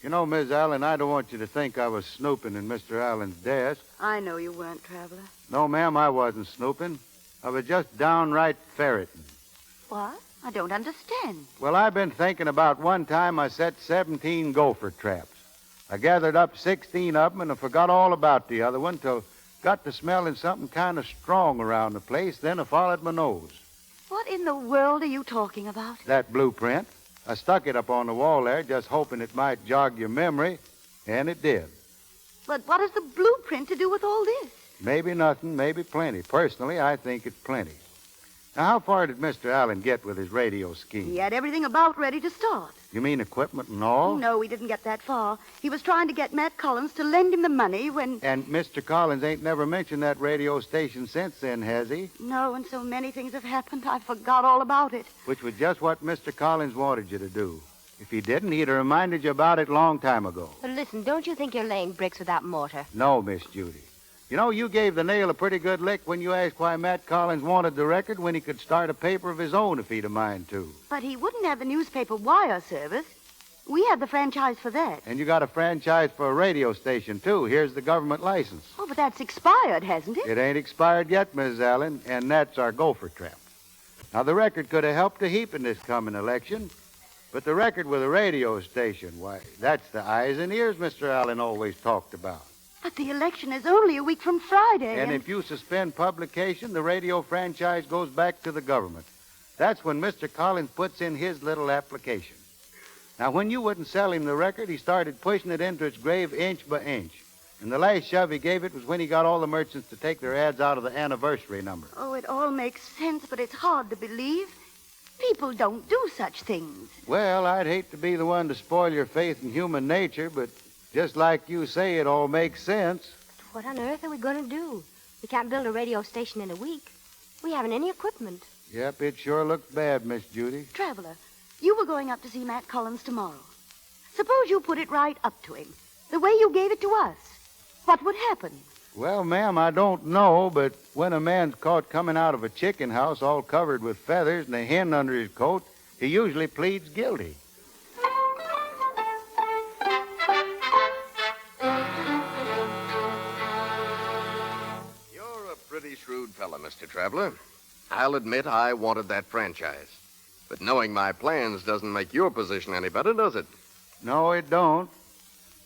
You know, Miss Allen, I don't want you to think I was snooping in Mr. Allen's desk. I know you weren't, Traveler. No, ma'am, I wasn't snooping. I was just downright ferreting. What? I don't understand. Well, I've been thinking about one time I set 17 gopher traps. I gathered up 16 of them, and I forgot all about the other one till got to smelling something kind of strong around the place. Then I followed my nose. What in the world are you talking about? That blueprint. I stuck it up on the wall there, just hoping it might jog your memory, and it did. But what has the blueprint to do with all this? Maybe nothing, maybe plenty. Personally, I think it's plenty. Now, how far did Mr. Allen get with his radio scheme? He had everything about ready to start. You mean equipment and all? No, he didn't get that far. He was trying to get Matt Collins to lend him the money when... And Mr. Collins ain't never mentioned that radio station since then, has he? No, and so many things have happened, I forgot all about it. Which was just what Mr. Collins wanted you to do. If he didn't, he'd have reminded you about it a long time ago. But listen, don't you think you're laying bricks without mortar? No, Miss Judy. You know, you gave the nail a pretty good lick when you asked why Matt Collins wanted the record when he could start a paper of his own if he'd a mind to. But he wouldn't have the newspaper wire service. We had the franchise for that. And you got a franchise for a radio station, too. Here's the government license. Oh, but that's expired, hasn't it? It ain't expired yet, Mrs. Allen, and that's our gopher trap. Now, the record could have helped a heap in this coming election, but the record with a radio station, why, that's the eyes and ears Mr. Allen always talked about. But the election is only a week from Friday. And if you suspend publication, the radio franchise goes back to the government. That's when Mr. Collins puts in his little application. Now, when you wouldn't sell him the record, he started pushing it into its grave inch by inch. And the last shove he gave it was when he got all the merchants to take their ads out of the anniversary number. Oh, it all makes sense, but it's hard to believe. People don't do such things. Well, I'd hate to be the one to spoil your faith in human nature, but just like you say, it all makes sense. What on earth are we going to do? We can't build a radio station in a week. We haven't any equipment. Yep, it sure looks bad, Miss Judy. Traveler, you were going up to see Matt Collins tomorrow. Suppose you put it right up to him, the way you gave it to us. What would happen? Well, ma'am, I don't know, but when a man's caught coming out of a chicken house all covered with feathers and a hen under his coat, he usually pleads guilty. You're a pretty shrewd fella, Mr. Traveler. I'll admit I wanted that franchise. But knowing my plans doesn't make your position any better, does it? No, it don't.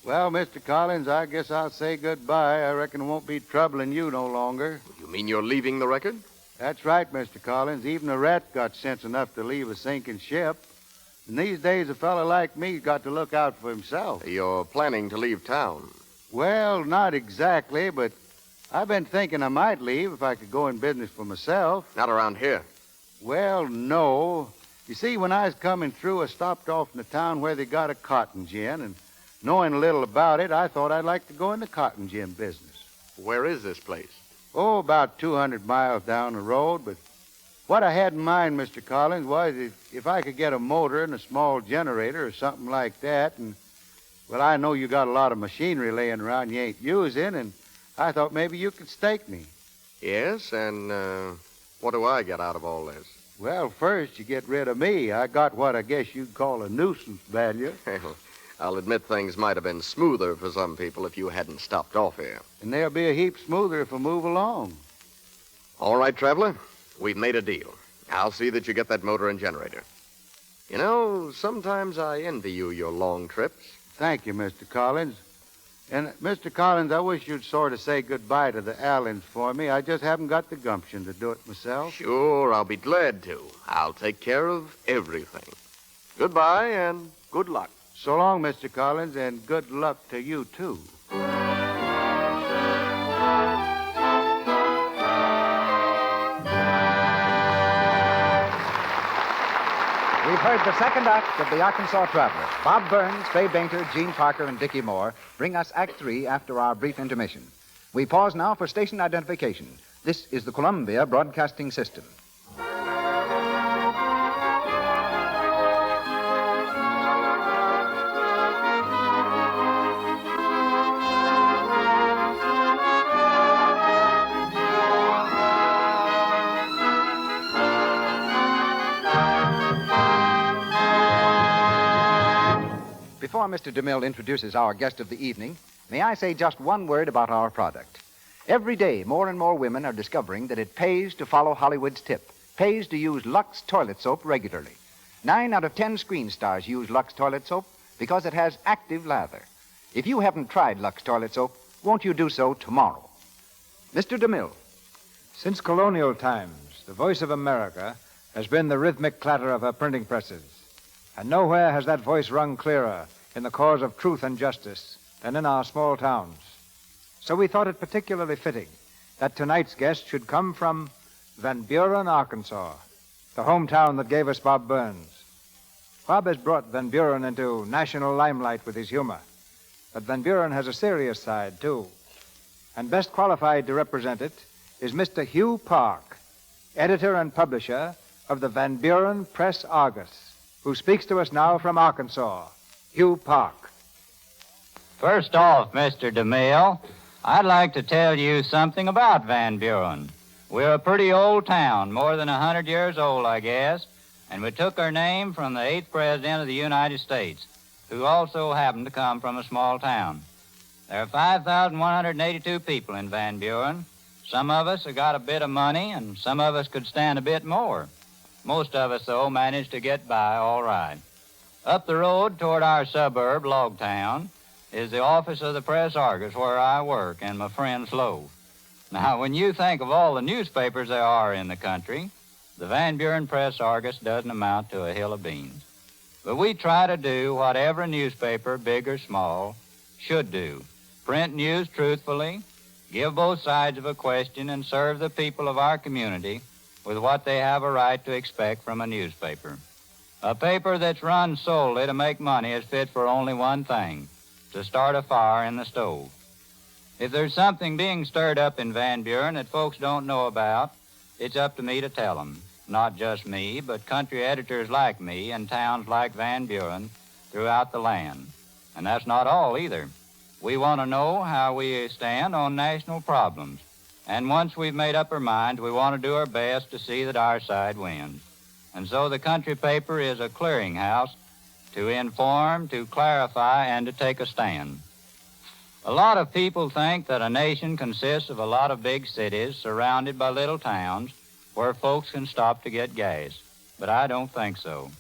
Well, Mr. Collins, I guess I'll say goodbye. I reckon it won't be troubling you no longer. You mean you're leaving the record? That's right, Mr. Collins. Even a rat got sense enough to leave a sinking ship. And these days, a fella like me's got to look out for himself. You're planning to leave town? Well, not exactly, but I've been thinking I might leave if I could go in business for myself. Not around here. Well, no. You see, when I was coming through, I stopped off in the town where they got a cotton gin, and knowing a little about it, I thought I'd like to go in the cotton gin business. Where is this place? Oh, about 200 miles down the road, but what I had in mind, Mr. Collins, was if I could get a motor and a small generator or something like that, and, well, I know you got a lot of machinery laying around you ain't using, and I thought maybe you could stake me. Yes, and what do I get out of all this? Well, first, you get rid of me. I got what I guess you'd call a nuisance value. I'll admit things might have been smoother for some people if you hadn't stopped off here. And they'll be a heap smoother if I move along. All right, Traveler. We've made a deal. I'll see that you get that motor and generator. You know, sometimes I envy you your long trips. Thank you, Mr. Collins. And, Mr. Collins, I wish you'd sort of say goodbye to the Allens for me. I just haven't got the gumption to do it myself. Sure, I'll be glad to. I'll take care of everything. Goodbye and good luck. So long, Mr. Collins, and good luck to you, too. We've heard the second act of The Arkansas Traveler. Bob Burns, Fay Bainter, Gene Parker, and Dickie Moore bring us Act 3 after our brief intermission. We pause now for station identification. This is the Columbia Broadcasting System. Before Mr. DeMille introduces our guest of the evening, may I say just one word about our product. Every day, more and more women are discovering that it pays to follow Hollywood's tip, pays to use Lux toilet soap regularly. 9 out of 10 screen stars use Lux toilet soap because it has active lather. If you haven't tried Lux toilet soap, won't you do so tomorrow? Mr. DeMille. Since colonial times, the voice of America has been the rhythmic clatter of her printing presses. And nowhere has that voice rung clearer in the cause of truth and justice than in our small towns. So we thought it particularly fitting that tonight's guest should come from Van Buren, Arkansas, the hometown that gave us Bob Burns. Bob has brought Van Buren into national limelight with his humor, but Van Buren has a serious side, too. And best qualified to represent it is Mr. Hugh Park, editor and publisher of the Van Buren Press Argus, who speaks to us now from Arkansas. Hugh Park. First off, Mr. DeMille, I'd like to tell you something about Van Buren. We're a pretty old town, more than 100 years old, I guess, and we took our name from the 8th President of the United States, who also happened to come from a small town. There are 5,182 people in Van Buren. Some of us have got a bit of money, and some of us could stand a bit more. Most of us, though, managed to get by all right. Up the road toward our suburb, Logtown, is the office of the Press Argus where I work and my friend Slow. Now, when you think of all the newspapers there are in the country, the Van Buren Press Argus doesn't amount to a hill of beans. But we try to do what every newspaper, big or small, should do. Print news truthfully, give both sides of a question, and serve the people of our community with what they have a right to expect from a newspaper. A paper that's run solely to make money is fit for only one thing, to start a fire in the stove. If there's something being stirred up in Van Buren that folks don't know about, it's up to me to tell them. Not just me, but country editors like me in towns like Van Buren throughout the land. And that's not all either. We want to know how we stand on national problems. And once we've made up our minds, we want to do our best to see that our side wins. And so the country paper is a clearinghouse to inform, to clarify, and to take a stand. A lot of people think that a nation consists of a lot of big cities surrounded by little towns where folks can stop to get gas. But I don't think so.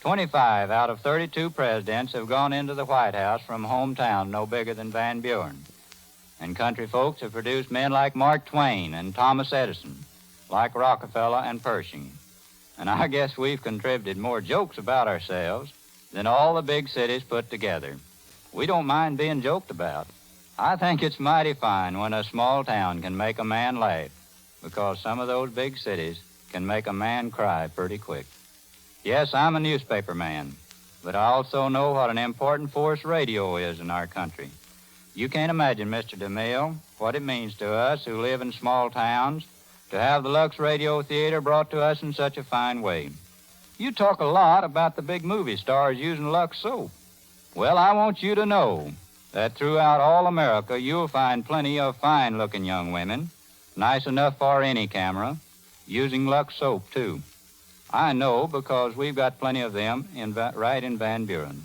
25 out of 32 presidents have gone into the White House from hometowns no bigger than Van Buren. And country folks have produced men like Mark Twain and Thomas Edison, like Rockefeller and Pershing. And I guess we've contributed more jokes about ourselves than all the big cities put together. We don't mind being joked about. I think it's mighty fine when a small town can make a man laugh, because some of those big cities can make a man cry pretty quick. Yes, I'm a newspaper man, but I also know what an important force radio is in our country. You can't imagine, Mr. DeMille, what it means to us who live in small towns to have the Lux Radio Theater brought to us in such a fine way. You talk a lot about the big movie stars using Lux soap. Well, I want you to know that throughout all America, you'll find plenty of fine-looking young women, nice enough for any camera, using Lux soap, too. I know because we've got plenty of them right in Van Buren.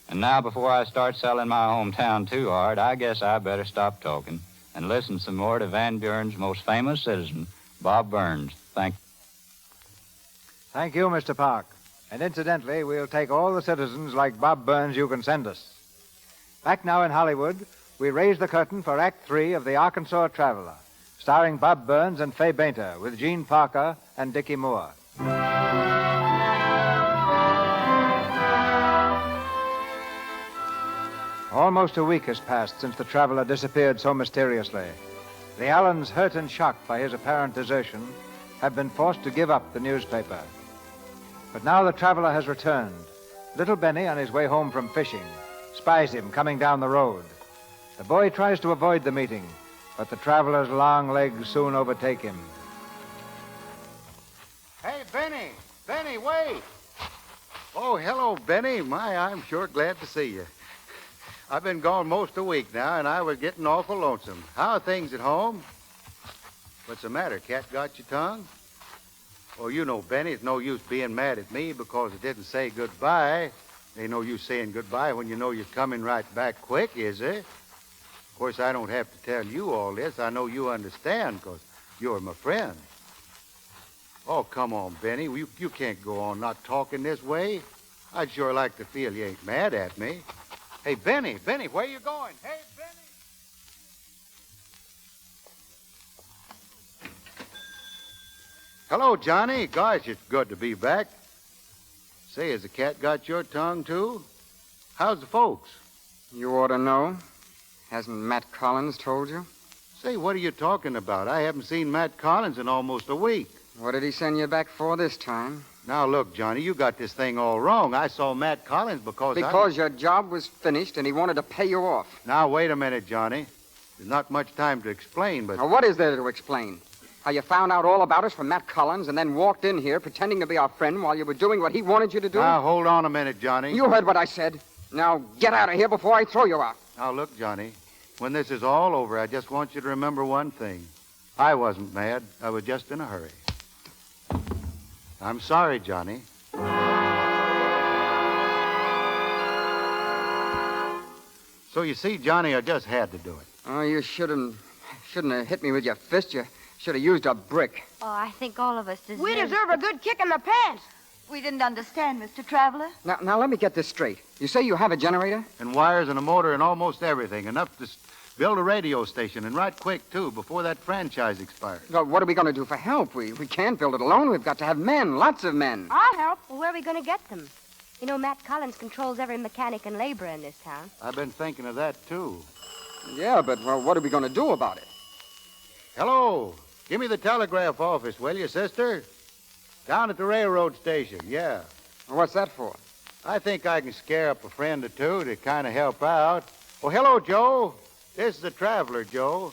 And now, before I start selling my hometown too hard, I guess I better stop talking and listen some more to Van Buren's most famous citizen, Bob Burns. Thank you, Mr. Park. And incidentally, we'll take all the citizens like Bob Burns you can send us. Back now in Hollywood, we raise the curtain for Act 3 of The Arkansas Traveler, starring Bob Burns and Fay Bainter with Gene Parker and Dickie Moore. Almost a week has passed since the traveler disappeared so mysteriously. The Allens, hurt and shocked by his apparent desertion, have been forced to give up the newspaper. But now the traveler has returned. Little Benny, on his way home from fishing, spies him coming down the road. The boy tries to avoid the meeting, but the traveler's long legs soon overtake him. Hey, Benny! Benny, wait! Oh, hello, Benny. My, I'm sure glad to see you. I've been gone most a week now, and I was getting awful lonesome. How are things at home? What's the matter? Cat got your tongue? Oh, you know, Benny, it's no use being mad at me because it didn't say goodbye. Ain't no use saying goodbye when you know you're coming right back quick, is there? Of course, I don't have to tell you all this. I know you understand because you're my friend. Oh, come on, Benny. You can't go on not talking this way. I'd sure like to feel you ain't mad at me. Hey, Benny, where you going? Hey, Benny! Hello, Johnny. Gosh, it's good to be back. Say, has the cat got your tongue, too? How's the folks? You ought to know. Hasn't Matt Collins told you? Say, what are you talking about? I haven't seen Matt Collins in almost a week. What did he send you back for this time? Now, look, Johnny, you got this thing all wrong. I saw Matt Collins because your job was finished and he wanted to pay you off. Now, wait a minute, Johnny. There's not much time to explain, but... Now, what is there to explain? How you found out all about us from Matt Collins and then walked in here pretending to be our friend while you were doing what he wanted you to do? Now, hold on a minute, Johnny. You heard what I said. Now, get out of here before I throw you out. Now, look, Johnny, when this is all over, I just want you to remember one thing. I wasn't mad. I was just in a hurry. I'm sorry, Johnny. So you see, Johnny, I just had to do it. Oh, you shouldn't have hit me with your fist. You should have used a brick. Oh, I think all of us deserve... We deserve a good kick in the pants. We didn't understand, Mr. Traveler. Now, let me get this straight. You say you have a generator? And wires and a motor and almost everything. Enough to build a radio station, and right quick, too, before that franchise expires. Well, what are we going to do for help? We can't build it alone. We've got to have men, lots of men. I'll help. Well, where are we going to get them? You know, Matt Collins controls every mechanic and laborer in this town. I've been thinking of that, too. Yeah, but well, what are we going to do about it? Hello. Give me the telegraph office, will you, sister? Down at the railroad station, yeah. What's that for? I think I can scare up a friend or two to kind of help out. Oh, hello, Joe. This is the traveler, Joe.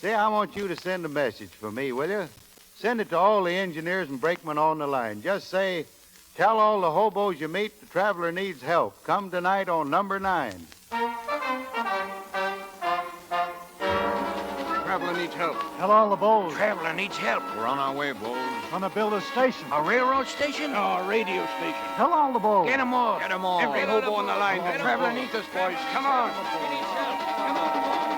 Say, I want you to send a message for me, will you? Send it to all the engineers and brakemen on the line. Just say, tell all the hobos you meet the traveler needs help. Come tonight on number 9. Traveler needs help. Tell all the boys. Traveler needs help. We're on our way, boys. Gonna build a station. A railroad station? No, a radio station. Tell all the boys. Get 'em all. Get 'em all. Every hobo on the line. The traveler needs us, boys. Come on. He needs help. Come on, boys.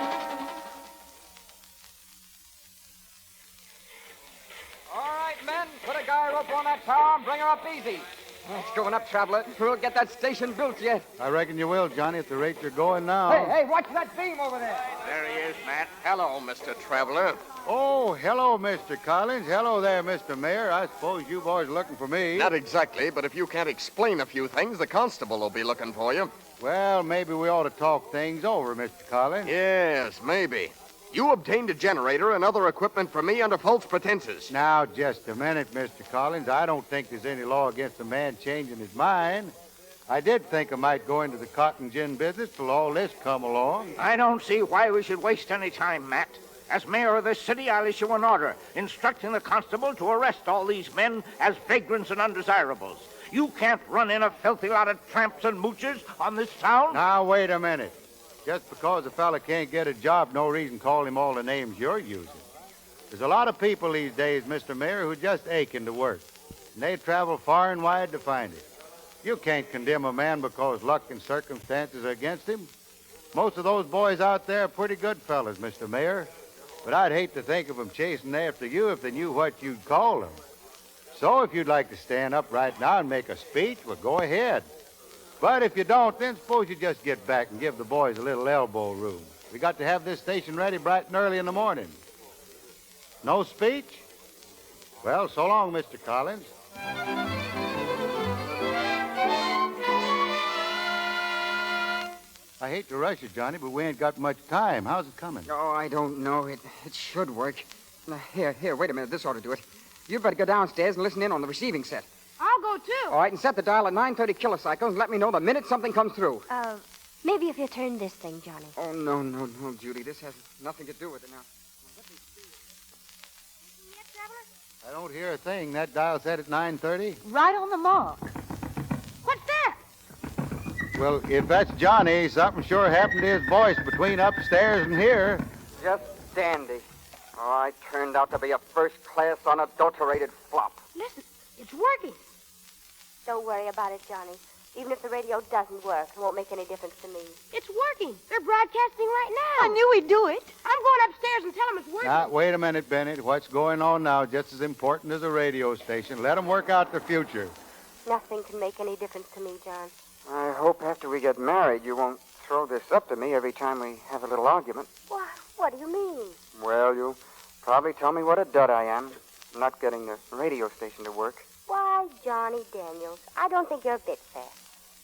All right, men, put a guy rope on that tower and bring her up easy. It's going up, Traveler. We'll get that station built yet. I reckon you will, Johnny, at the rate you're going now. Hey, watch that beam over there. There he is, Matt. Hello, Mr. Traveler. Oh, hello, Mr. Collins. Hello there, Mr. Mayor. I suppose you boys are looking for me. Not exactly, but if you can't explain a few things, the constable will be looking for you. Well, maybe we ought to talk things over, Mr. Collins. Yes, maybe. You obtained a generator and other equipment for me under false pretenses. Now, just a minute, Mr. Collins. I don't think there's any law against a man changing his mind. I did think I might go into the cotton gin business till all this come along. I don't see why we should waste any time, Matt. As mayor of this city, I'll issue an order instructing the constable to arrest all these men as vagrants and undesirables. You can't run in a filthy lot of tramps and moochers on this town. Now, wait a minute. Just because a fella can't get a job, no reason call him all the names you're using. There's a lot of people these days, Mr. Mayor, who just aching to work. And they travel far and wide to find it. You can't condemn a man because luck and circumstances are against him. Most of those boys out there are pretty good fellas, Mr. Mayor. But I'd hate to think of them chasing after you if they knew what you'd call them. So if you'd like to stand up right now and make a speech, well, go ahead. But if you don't, then suppose you just get back and give the boys a little elbow room. We got to have this station ready bright and early in the morning. No speech? Well, so long, Mr. Collins. I hate to rush you, Johnny, but we ain't got much time. How's it coming? Oh, I don't know. It should work. Now, here, wait a minute. This ought to do it. You'd better go downstairs and listen in on the receiving set. I'll go, too. All right, and set the dial at 930 kilocycles and let me know the minute something comes through. Maybe if you turn this thing, Johnny. Oh, no, Judy. This has nothing to do with it now. I don't hear a thing. That dial set at 9:30? Right on the mark. What's that? Well, if that's Johnny, something sure happened to his voice between upstairs and here. Just dandy. Oh, I turned out to be a first-class, unadulterated flop. Listen, it's working. Don't worry about it, Johnny. Even if the radio doesn't work, it won't make any difference to me. It's working. They're broadcasting right now. I knew we'd do it. I'm going upstairs and tell them it's working. Now, wait a minute, Bennett. What's going on now just as important as a radio station. Let them work out their future. Nothing can make any difference to me, John. I hope after we get married you won't throw this up to me every time we have a little argument. What do you mean? Well, you'll probably tell me what a dud I am, not getting the radio station to work. Why, Johnny Daniels, I don't think you're a bit fair.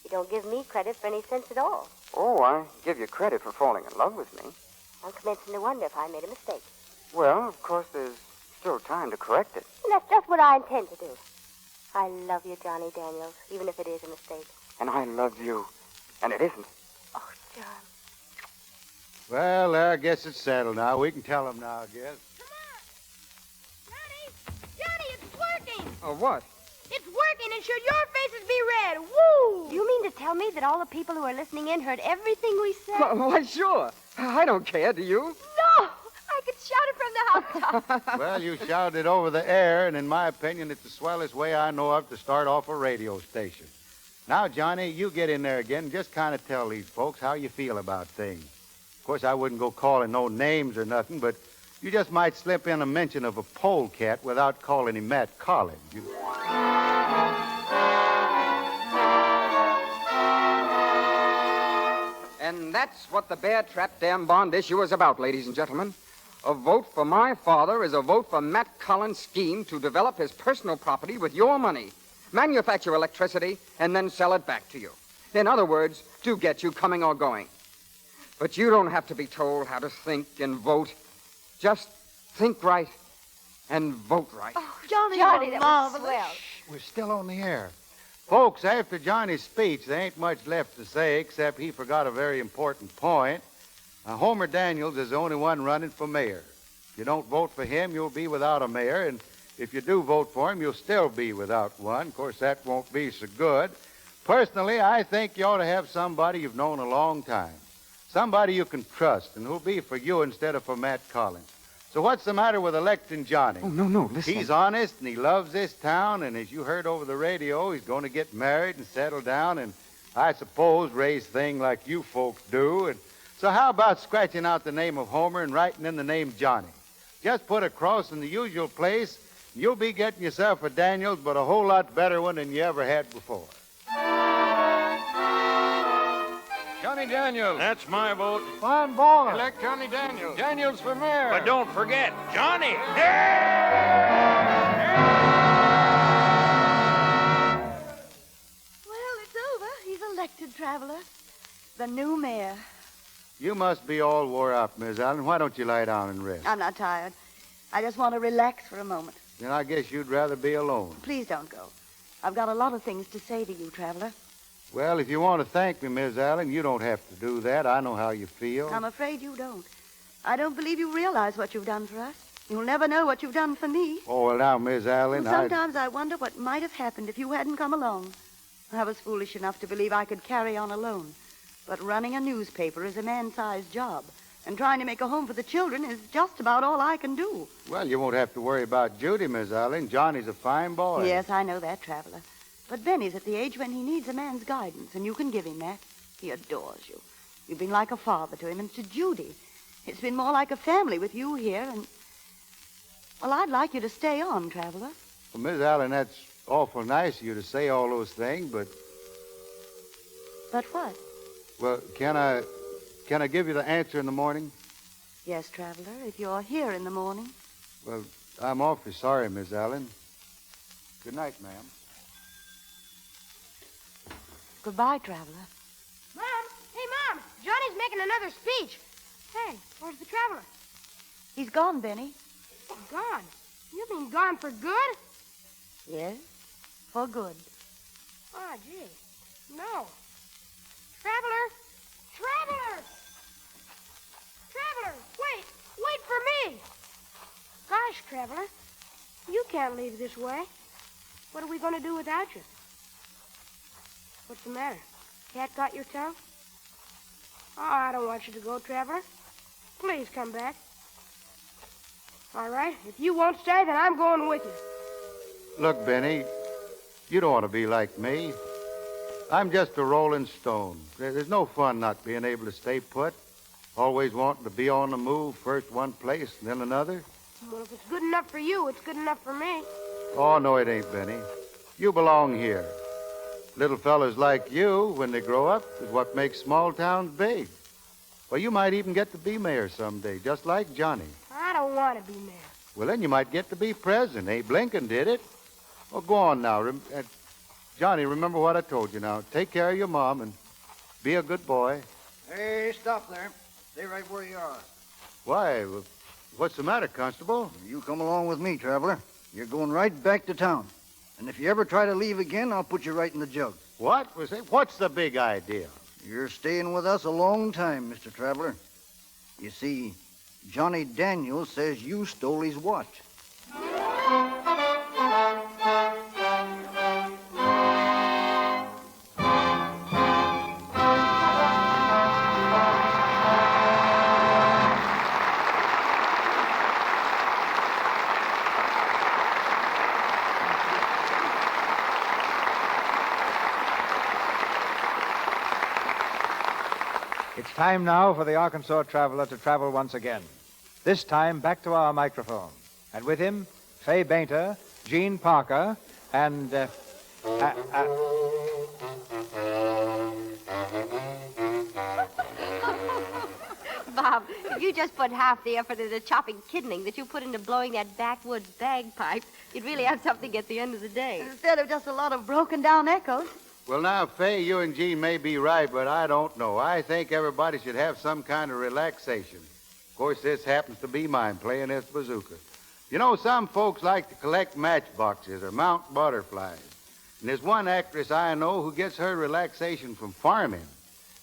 You don't give me credit for any sense at all. Oh, I give you credit for falling in love with me. I'm commencing to wonder if I made a mistake. Well, of course, there's still time to correct it. And that's just what I intend to do. I love you, Johnny Daniels, even if it is a mistake. And I love you, and it isn't. Oh, John. Well, I guess it's settled now. We can tell them now, I guess. Johnny, it's working. Oh, what? It's working, and should your faces be red. Woo! You mean to tell me that all the people who are listening in heard everything we said? Why, sure. I don't care, do you? No! I could shout it from the housetops. Well, you shouted it over the air, and in my opinion, it's the swellest way I know of to start off a radio station. Now, Johnny, you get in there again and just kind of tell these folks how you feel about things. Of course, I wouldn't go calling no names or nothing, but you just might slip in a mention of a polecat without calling him Matt Collins. And that's what the Bear Trap Dam Bond issue is about, ladies and gentlemen. A vote for my father is a vote for Matt Collins' scheme to develop his personal property with your money. manufacture electricity, and then sell it back to you. In other words, to get you coming or going. But you don't have to be told how to think and vote. Just think right and vote right. Oh, Johnny, Johnny, that was marvelous. swell. We're still on the air. Folks, after Johnny's speech, there ain't much left to say except he forgot a very important point. Homer Daniels is the only one running for mayor. If you don't vote for him, you'll be without a mayor, and if you do vote for him, you'll still be without one. Of course, that won't be so good. Personally, I think you ought to have somebody you've known a long time. Somebody you can trust and who'll be for you instead of for Matt Collins. So what's the matter with electing Johnny? Oh, no, listen. He's honest and he loves this town, and as you heard over the radio, he's going to get married and settle down and, I suppose, raise things like you folks do. And so how about scratching out the name of Homer and writing in the name Johnny? Just put a cross in the usual place, and you'll be getting yourself a Daniels, but a whole lot better one than you ever had before. Johnny Daniels. That's my vote. Fine boy. Elect Johnny Daniels. Daniels for mayor. But don't forget, Johnny. Well, it's over. He's elected, Traveler. The new mayor. You must be all wore out, Miss Allen. Why don't you lie down and rest? I'm not tired. I just want to relax for a moment. Then I guess you'd rather be alone. Please don't go. I've got a lot of things to say to you, Traveler. Well, if you want to thank me, Miss Allen, you don't have to do that. I know how you feel. I'm afraid you don't. I don't believe you realize what you've done for us. You'll never know what you've done for me. Oh, well, now, Miss Allen, Well, sometimes I wonder what might have happened if you hadn't come along. I was foolish enough to believe I could carry on alone. But running a newspaper is a man-sized job, and trying to make a home for the children is just about all I can do. Well, you won't have to worry about Judy, Miss Allen. Johnny's a fine boy. Yes, I know that, Traveler. But Benny's at the age when he needs a man's guidance, and you can give him that. He adores you. You've been like a father to him, and to Judy. It's been more like a family with you here, and... Well, I'd like you to stay on, Traveler. Well, Miss Allen, that's awful nice of you to say all those things, but... But what? Well, can I give you the answer in the morning? Yes, Traveler, if you're here in the morning. Well, I'm awfully sorry, Miss Allen. Good night, ma'am. Goodbye, Traveler. Mom! Hey, Mom! Johnny's making another speech. Hey, where's the Traveler? He's gone, Benny. Gone? You mean gone for good? Yes, for good. Oh, gee. No. Traveler! Traveler! Traveler! Wait for me! Gosh, Traveler, you can't leave this way. What are we going to do without you? What's the matter? Cat got your tongue? Oh, I don't want you to go, Traveler. Please come back. All right, if you won't stay, then I'm going with you. Look, Benny, you don't want to be like me. I'm just a rolling stone. There's no fun not being able to stay put. Always wanting to be on the move, first one place and then another. Well, if it's good enough for you, it's good enough for me. Oh, no, it ain't, Benny. You belong here. Little fellas like you, when they grow up, is what makes small towns big. Well, you might even get to be mayor someday, just like Johnny. I don't want to be mayor. Well, then you might get to be president. Abe Lincoln did it. Well, go on now. Johnny, remember what I told you now. Take care of your mom and be a good boy. Hey, stop there. Stay right where you are. Why? What's the matter, Constable? You come along with me, Traveler. You're going right back to town. And if you ever try to leave again, I'll put you right in the jug. What? What's the big idea? You're staying with us a long time, Mr. Traveler. You see, Johnny Daniels says you stole his watch. It's time now for the Arkansas Traveler to travel once again. This time back to our microphone. And with him, Fay Bainter, Gene Parker, and... Bob, If you just put half the effort into chopping kidney that you put into blowing that backwoods bagpipe, you'd really have something at the end of the day. Instead of just a lot of broken-down echoes. Well, now, Fay, you and Jean may be right, but I don't know. I think everybody should have some kind of relaxation. Of course, this happens to be mine, playing this bazooka. You know, some folks like to collect matchboxes or mount butterflies. And there's one actress I know who gets her relaxation from farming.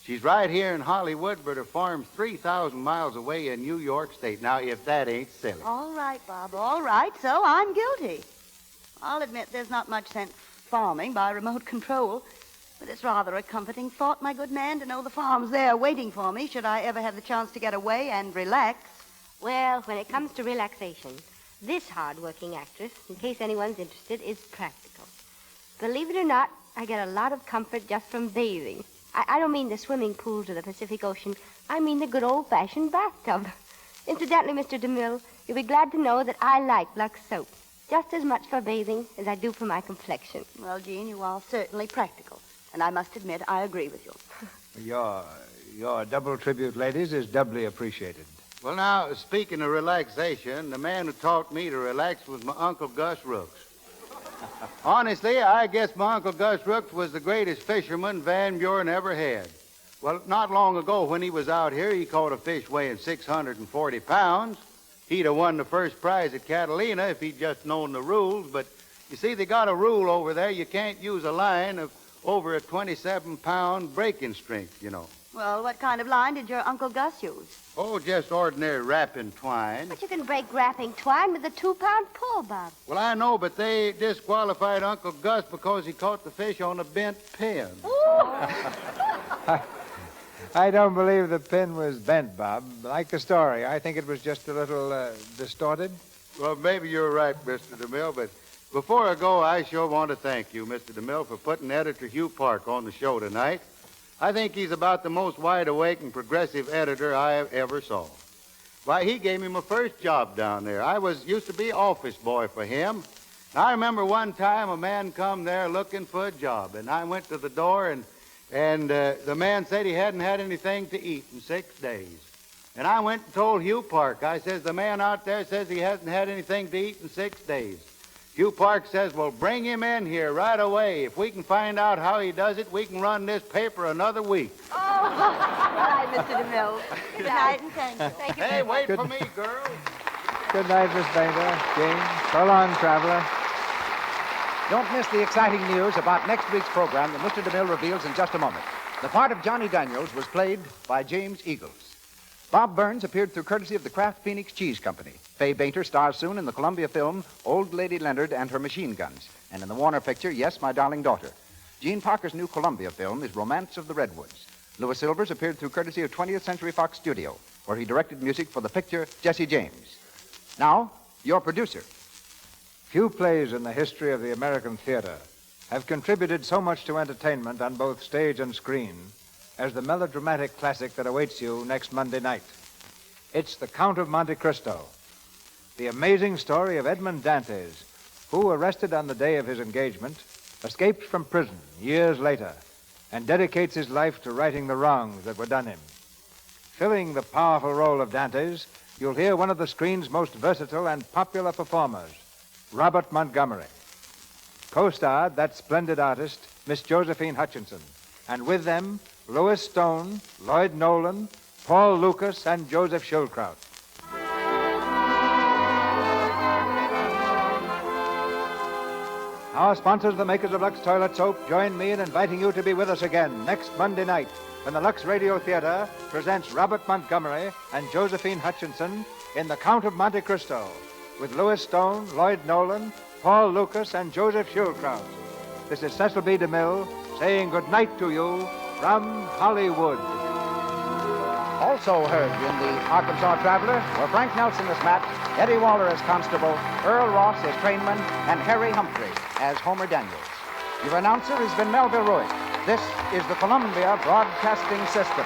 She's right here in Hollywood, but her farm's 3,000 miles away in New York State. Now, if that ain't silly. All right, Bob, all right. So I'm guilty. I'll admit there's not much sense farming by remote control, but it's rather a comforting thought, my good man, to know the farm's there waiting for me should I ever have the chance to get away and relax. Well, when it comes to relaxation, this hard-working actress, in case anyone's interested, is practical. Believe it or not, I get a lot of comfort just from bathing. I don't mean the swimming pools of the Pacific Ocean. I mean the good old-fashioned bathtub. Incidentally, Mr. DeMille, you'll be glad to know that I like Lux soap just as much for bathing as I do for my complexion. Well, Jean, you are certainly practical, and I must admit I agree with you. Your double tribute, ladies, is doubly appreciated. Well, now, speaking of relaxation, the man who taught me to relax was my Uncle Gus Rooks. Honestly, I guess my Uncle Gus Rooks was the greatest fisherman Van Buren ever had. Well, not long ago when he was out here, he caught a fish weighing 640 pounds. He'd have won the first prize at Catalina if he'd just known the rules. But, you see, they got a rule over there. You can't use a line of over a 27-pound breaking strength, you know. Well, what kind of line did your Uncle Gus use? Oh, just ordinary wrapping twine. But you can break wrapping twine with a 2-pound pull, Bob. Well, I know, but they disqualified Uncle Gus because he caught the fish on a bent pin. I don't believe the pin was bent, Bob. Like the story, I think it was just a little distorted. Well, maybe you're right, Mr. DeMille, but before I go, I sure want to thank you, Mr. DeMille, for putting Editor Hugh Park on the show tonight. I think he's about the most wide-awake and progressive editor I have ever saw. Why, he gave me my first job down there. I used to be office boy for him. I remember one time a man come there looking for a job, and I went to the door, and the man said he hadn't had anything to eat in 6 days. And I went and told Hugh Park. I says, the man out there says he hasn't had anything to eat in 6 days. Hugh Park says, well, bring him in here right away. If we can find out how he does it, we can run this paper another week. Oh, all right, Mr. DeMille. Good night, and thank you. Thank you. Hey, wait for me, girl. Good night, Miss Bainter. Jane. So long, traveler. Don't miss the exciting news about next week's program that Mr. DeMille reveals in just a moment. The part of Johnny Daniels was played by James Eagles. Bob Burns appeared through courtesy of the Kraft Phoenix Cheese Company. Fay Bainter stars soon in the Columbia film Old Lady Leonard and Her Machine Guns, and in the Warner picture Yes, My Darling Daughter. Gene Parker's new Columbia film is Romance of the Redwoods. Louis Silvers appeared through courtesy of 20th Century Fox Studio, where he directed music for the picture Jesse James. Now, your producer. Few plays in the history of the American theater have contributed so much to entertainment on both stage and screen as the melodramatic classic that awaits you next Monday night. It's The Count of Monte Cristo, the amazing story of Edmond Dantes, who, arrested on the day of his engagement, escaped from prison years later and dedicates his life to righting the wrongs that were done him. Filling the powerful role of Dantes, you'll hear one of the screen's most versatile and popular performers, Robert Montgomery. Co-starred that splendid artist, Miss Josephine Hutchinson, and with them, Louis Stone, Lloyd Nolan, Paul Lucas, and Joseph Schildkraut. Our sponsors, the makers of Lux Toilet Soap, join me in inviting you to be with us again next Monday night when the Lux Radio Theater presents Robert Montgomery and Josephine Hutchinson in The Count of Monte Cristo with Louis Stone, Lloyd Nolan, Paul Lucas, and Joseph Schildkraut. This is Cecil B. DeMille saying good night to you from Hollywood. Also heard in the Arkansas Traveler were Frank Nelson as Matt, Eddie Waller as Constable, Earl Ross as Trainman, and Harry Humphrey as Homer Daniels. Your announcer has been Melville Ruick. This is the Columbia Broadcasting System.